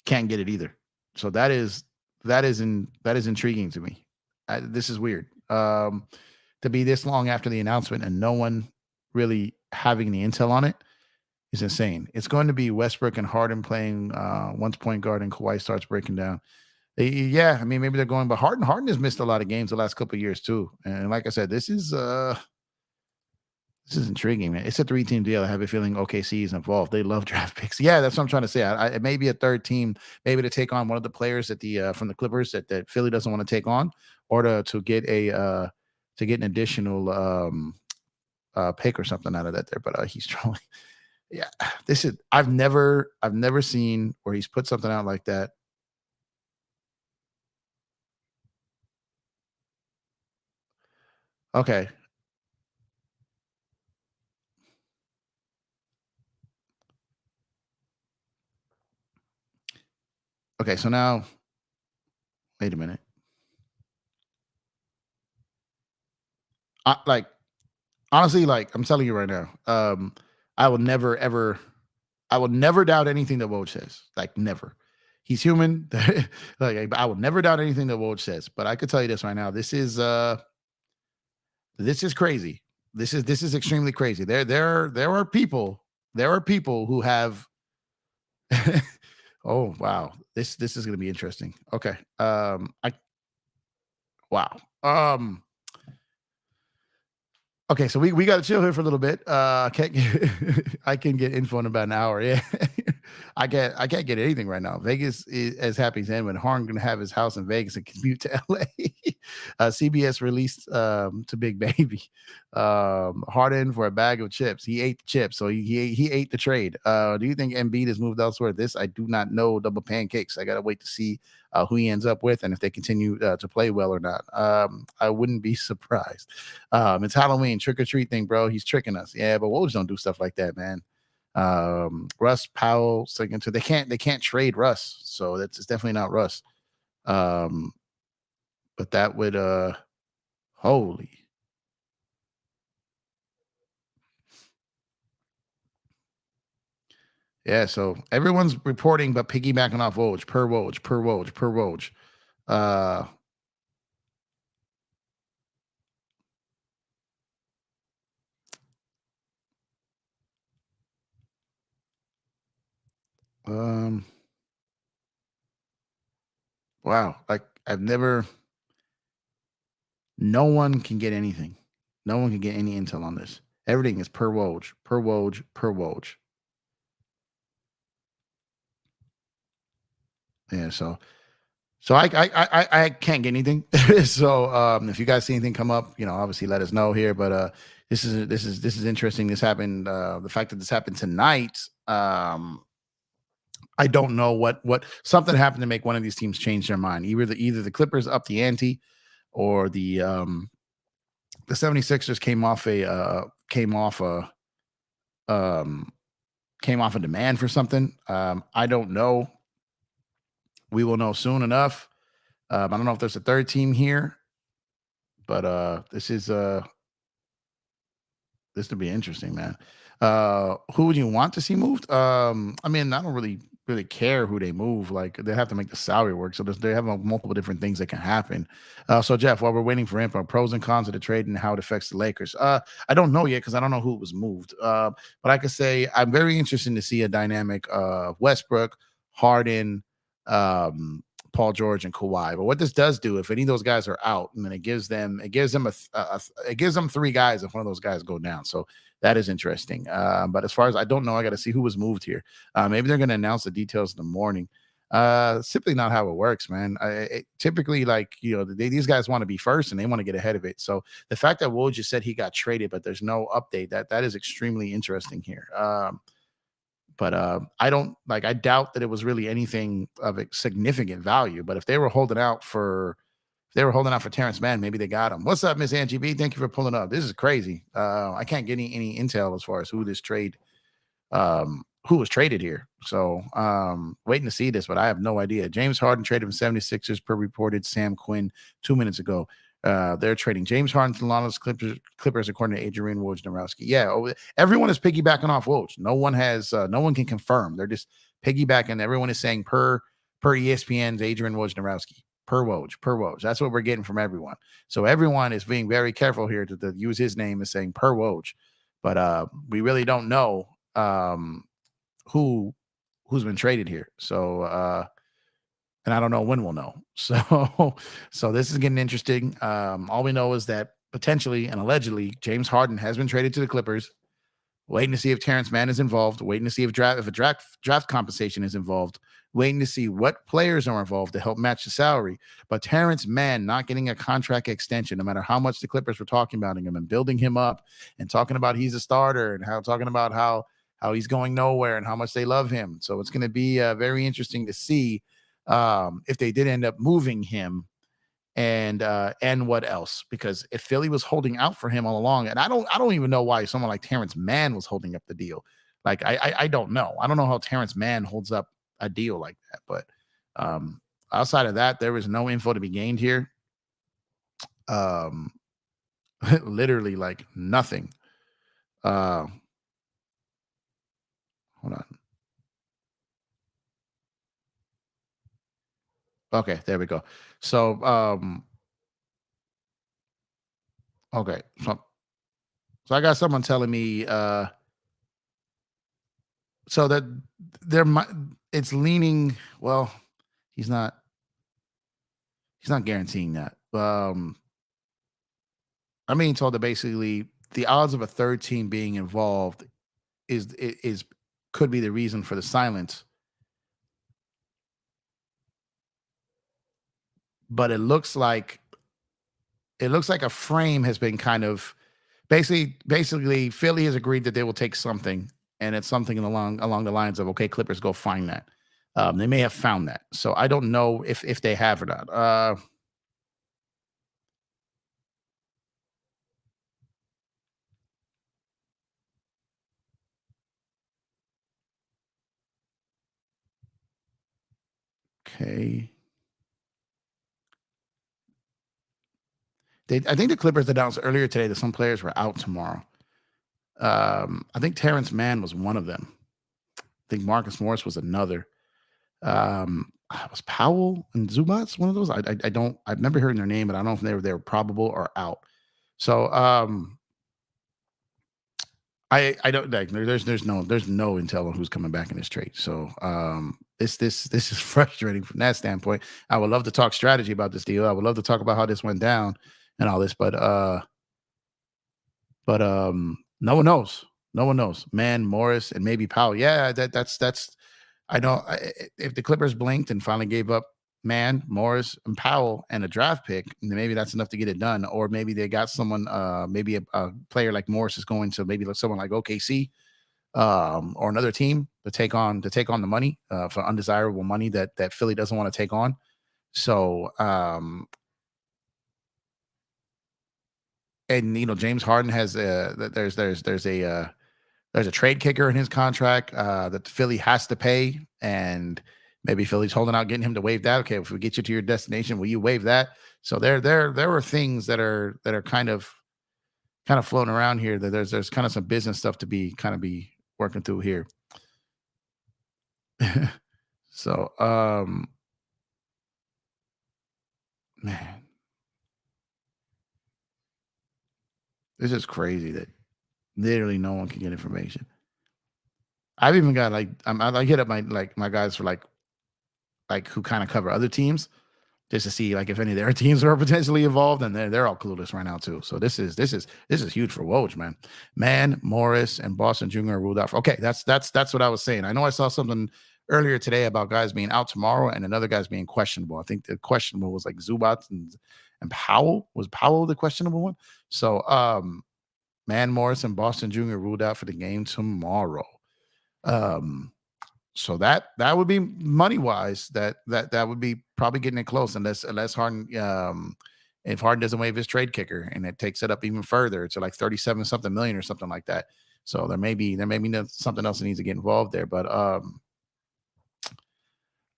can't get it either. So that is intriguing to me. This is weird. To be this long after the announcement and no one really having the intel on it is insane. It's going to be Westbrook and Harden playing once point guard, and Kawhi starts breaking down. Yeah, I mean maybe they're going, but Harden has missed a lot of games the last couple of years too. And like I said, this is intriguing, man. It's a 3-team deal. I have a feeling OKC is involved. They love draft picks. Yeah, that's what I'm trying to say. It may be a third team, maybe to take on one of the players at the from the Clippers that Philly doesn't want to take on, or to get an additional pick or something out of that there. But he's trolling. Yeah, this is I've never seen where he's put something out like that. Okay. Okay, so now wait a minute. Like honestly, like I'm telling you right now, I will never ever I will never doubt anything that Woj says. Like never. He's human. Like I will never doubt anything that Woj says. But I could tell you this right now. This is crazy. This is extremely crazy. There are people who have oh wow. This is gonna be interesting. Okay. I wow. Okay, so we got to chill here for a little bit. I can't get I can get info in about an hour. Yeah, I can't get anything right now. Vegas is as happy as anyone. Harn gonna have his house in Vegas and commute to LA. CBS released to Big Baby Harden for a bag of chips. He ate the chips, so he ate the trade. Do you think Embiid has moved elsewhere? This I do not know. Double pancakes. I gotta wait to see who he ends up with and if they continue to play well or not. I wouldn't be surprised. It's Halloween, trick or treat thing, bro. He's tricking us. Yeah, but Woj don't do stuff like that, man. Russ Powell, second to they can't trade Russ, so that's it's definitely not Russ. Um, but that would holy yeah. So everyone's reporting, but piggybacking off Woj, per Woj, per Woj, per Woj. Uh, um, wow, like I've never. No one can get anything. No one can get any intel on this. Everything is per Woj, per Woj, per Woj. Yeah, so I can't get anything. So if you guys see anything come up, obviously let us know here. But this is interesting. This happened. The fact that this happened tonight. I don't know what something happened to make one of these teams change their mind. Either the Clippers up the ante, or the 76ers um came off a demand for something. I don't know. We will know soon enough. I don't know if there's a third team here, but this would be interesting, man. Who would you want to see moved? I mean, I don't really really care who they move. Like they have to make the salary work. So they have multiple different things that can happen. So Jeff, while we're waiting for info, pros and cons of the trade and how it affects the Lakers. I don't know yet because I don't know who was moved. But I could say I'm very interested to see a dynamic of Westbrook, Harden, Paul George, and Kawhi. But what this does do, if any of those guys are out, and then it gives them three guys if one of those guys go down. So that is interesting. But as far as I don't know, I got to see who was moved here. Maybe they're going to announce the details in the morning. Simply not how it works, man. Typically, like these guys want to be first and they want to get ahead of it. So the fact that Woj just said he got traded, but there's no update, that is extremely interesting here. But I doubt that it was really anything of a significant value. But if they were holding out for Terrence Mann, maybe they got him. What's up, Miss Angie B? Thank you for pulling up. This is crazy. I can't get any intel as far as who was traded here. So waiting to see this, but I have no idea. James Harden traded from 76ers per reported Sam Quinn 2 minutes ago. They're trading James Harden to the Los Angeles Clippers, according to Adrian Wojnarowski. Yeah, everyone is piggybacking off Woj. No one can confirm. They're just piggybacking. Everyone is saying per ESPN's Adrian Wojnarowski. Per Woj. That's what we're getting from everyone. So everyone is being very careful here to use his name as saying per Woj. But we really don't know who's been traded here. So and I don't know when we'll know. So this is getting interesting. All we know is that potentially and allegedly James Harden has been traded to the Clippers. Waiting to see if Terrence Mann is involved. Waiting to see if a draft compensation is involved. Waiting to see what players are involved to help match the salary. But Terrence Mann not getting a contract extension, no matter how much the Clippers were talking about him and building him up and talking about he's a starter and talking about how he's going nowhere and how much they love him. So it's going to be very interesting to see if they did end up moving him. And what else? Because if Philly was holding out for him all along, and I don't even know why someone like Terrence Mann was holding up the deal. Like I don't know. I don't know how Terrence Mann holds up a deal like that. But outside of that, there was no info to be gained here. Literally like nothing. Hold on. Okay, there we go. So okay. So I got someone telling me so that there might it's leaning well, he's not guaranteeing that. I'm being told that basically the odds of a third team being involved is could be the reason for the silence. But it looks like a frame has been kind of basically Philly has agreed that they will take something, and it's something along the lines of okay, Clippers go find that. They may have found that, so I don't know if they have or not. Okay, I think the Clippers announced earlier today that some players were out tomorrow. I think Terrence Mann was one of them. I think Marcus Morris was another. Was Powell and Zubats one of those? I don't. I've never heard their name, but I don't know if they were probable or out. So I don't like there's no intel on who's coming back in this trade. So this is frustrating from that standpoint. I would love to talk strategy about this deal. I would love to talk about how this went down and all this, but no one knows. No one knows. Man, Morris, and maybe Powell. Yeah, that's. I know if the Clippers blinked and finally gave up Man, Morris, and Powell and a draft pick, then maybe that's enough to get it done. Or maybe they got someone, maybe a player like Morris is going to maybe someone like OKC or another team to take on the money for undesirable money that Philly doesn't want to take on. So and James Harden has there's a trade kicker in his contract that Philly has to pay, and maybe Philly's holding out getting him to waive that. Okay, if we get you to your destination, will you waive that? So there were things that are kind of floating around here. That there's kind of some business stuff to be working through here. So, man, this is crazy that literally no one can get information. I've even got like I hit up my guys for like who kind of cover other teams just to see like if any of their teams are potentially involved, and they're all clueless right now too. So this is huge for Woj, man. Man, Morris, and Boston Jr. are ruled out. Okay, that's what I was saying. I know I saw something earlier today about guys being out tomorrow and another guy's being questionable. I think the questionable was like Zubat and Powell. Was Powell the questionable one? So Man, Morris, and Boston Jr. ruled out for the game tomorrow. Um, so that would be money wise. That would be probably getting it close, unless Harden, if Harden doesn't waive his trade kicker, and it takes it up even further to like 37 something million or something like that. So there may be something else that needs to get involved there. But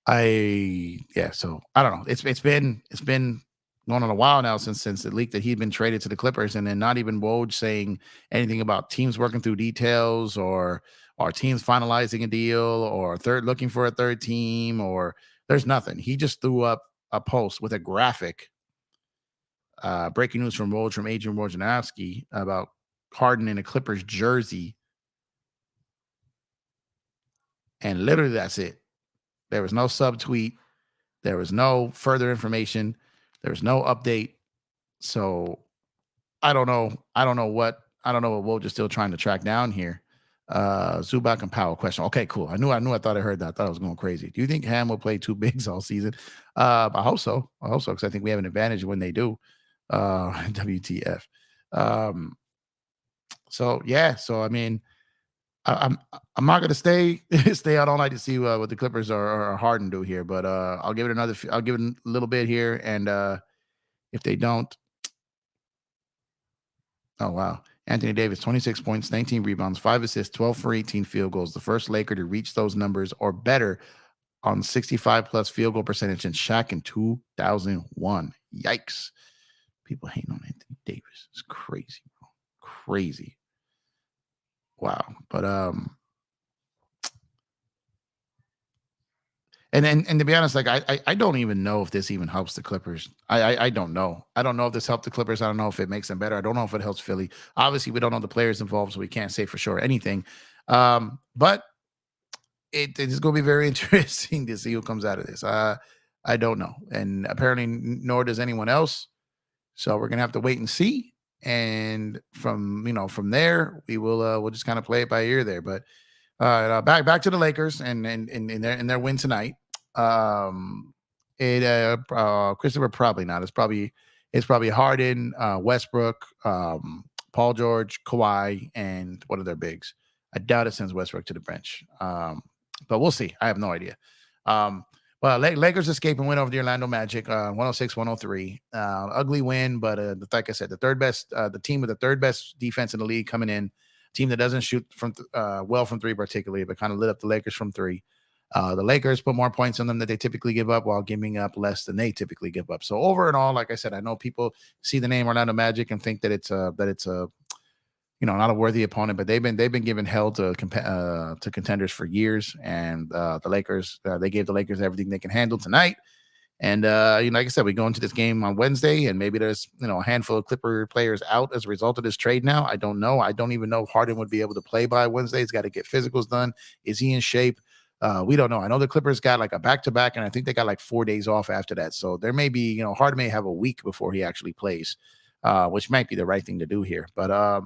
so I don't know. It's been going on a while now since it leaked that he'd been traded to the Clippers, and then not even Woj saying anything about teams working through details or teams finalizing a deal or looking for a third team, or there's nothing. He just threw up a post with a graphic. Breaking news from Woj from Adrian Wojnarowski about Harden in a Clippers jersey, and literally that's it. There was no subtweet. There was no further information. There was no update. So I don't know. I don't know what Woj is still trying to track down here. Zubac and Powell question. Okay, cool. I thought I heard that. I thought I was going crazy. Do you think Ham will play two bigs all season? I hope so. Because I think we have an advantage when they do. WTF. So yeah. So I mean, I'm not gonna stay out all night to see what the Clippers are Harden do here, but I'll give it a little bit here, and if they don't, oh wow, Anthony Davis 26 points, 19 rebounds, 5 assists, 12 for 18 field goals, the first Laker to reach those numbers or better on 65 plus field goal percentage since Shaq in 2001. Yikes! People hating on Anthony Davis. It's crazy, bro. Crazy. Wow, but and to be honest, like I don't even know if this even helps the Clippers. I don't know. I don't know if this helped the Clippers. I don't know if it makes them better. I don't know if it helps Philly. Obviously, we don't know the players involved, so we can't say for sure anything. But it is going to be very interesting to see who comes out of this. I don't know, and apparently nor does anyone else. So we're gonna have to wait and see. And from there, we'll just kind of play it by ear there. But back to the Lakers and in their win tonight. Christopher, probably not. It's probably Harden, Westbrook, Paul George, Kawhi, and one of their bigs. I doubt it sends Westbrook to the bench. But we'll see. I have no idea. Well, Lakers escape and win over the Orlando Magic, 106-103. Ugly win, but like I said, the team with the third best defense in the league coming in, team that doesn't shoot well from three particularly, but kind of lit up the Lakers from three. The Lakers put more points on them than they typically give up while giving up less than they typically give up. So over and all, like I said, I know people see the name Orlando Magic and think that it's a not a worthy opponent, but they've been given hell to contenders for years. And the Lakers, they gave the Lakers everything they can handle tonight. And like I said, we go into this game on Wednesday, and maybe there's a handful of Clipper players out as a result of this trade. Now, I don't know. I don't even know if Harden would be able to play by Wednesday. He's got to get physicals done. Is he in shape? We don't know. I know the Clippers got like a back-to-back, and I think they got like 4 days off after that. So there may be, Harden may have a week before he actually plays, which might be the right thing to do here. But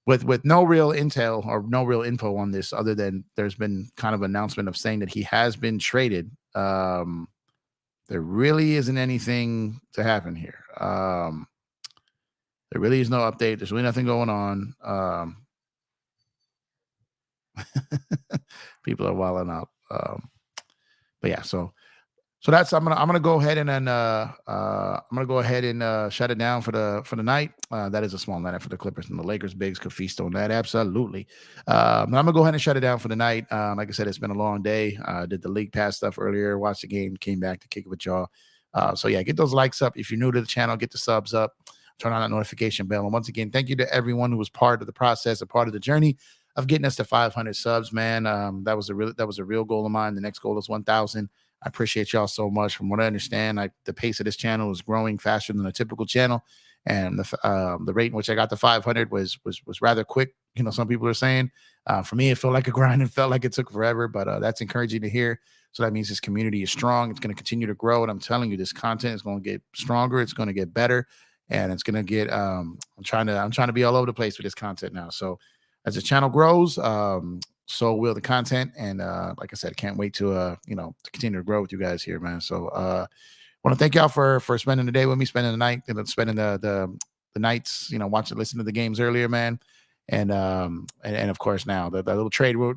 with no real intel or no real info on this, other than there's been kind of announcement of saying that he has been traded. There really isn't anything to happen here. There really is no update. There's really nothing going on. People are wilding out. But yeah, so that's I'm gonna go ahead and then shut it down for the night. That is a small lineup for the Clippers and the Lakers. Bigs could feast on that, absolutely. I'm gonna go ahead and shut it down for the night. Like I said, it's been a long day. Did the league pass stuff earlier, watched the game, came back to kick it with y'all. So yeah, get those likes up. If you're new to the channel, get the subs up, turn on that notification bell. And once again, thank you to everyone who was part of the process, a part of the journey. getting us to 500 subs, man. That was a real goal of mine. The next goal is 1,000. I appreciate y'all so much. From what I understand, like the pace of this channel is growing faster than a typical channel, and the rate in which I got to 500 was rather quick. You know, some people are saying. For me, it felt like a grind and felt like it took forever, but that's encouraging to hear. So that means this community is strong. It's going to continue to grow, and I'm telling you, this content is going to get stronger. It's going to get better, and it's going to get. I'm trying to be all over the place with this content now. So as the channel grows, so will the content, and like I said, can't wait to to continue to grow with you guys here, man. So want to thank y'all for spending the day with me, spending the night, spending the nights, watching, listening to the games earlier, man. And of course now the little potential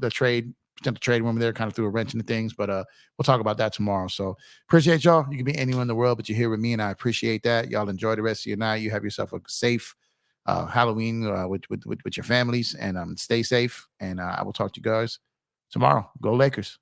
trade room there kind of threw a wrench into things, but we'll talk about that tomorrow. So appreciate y'all. You can be anywhere in the world, but you're here with me, and I appreciate that. Y'all enjoy the rest of your night. You have yourself a safe Halloween with your families, and stay safe. And I will talk to you guys tomorrow. Go Lakers.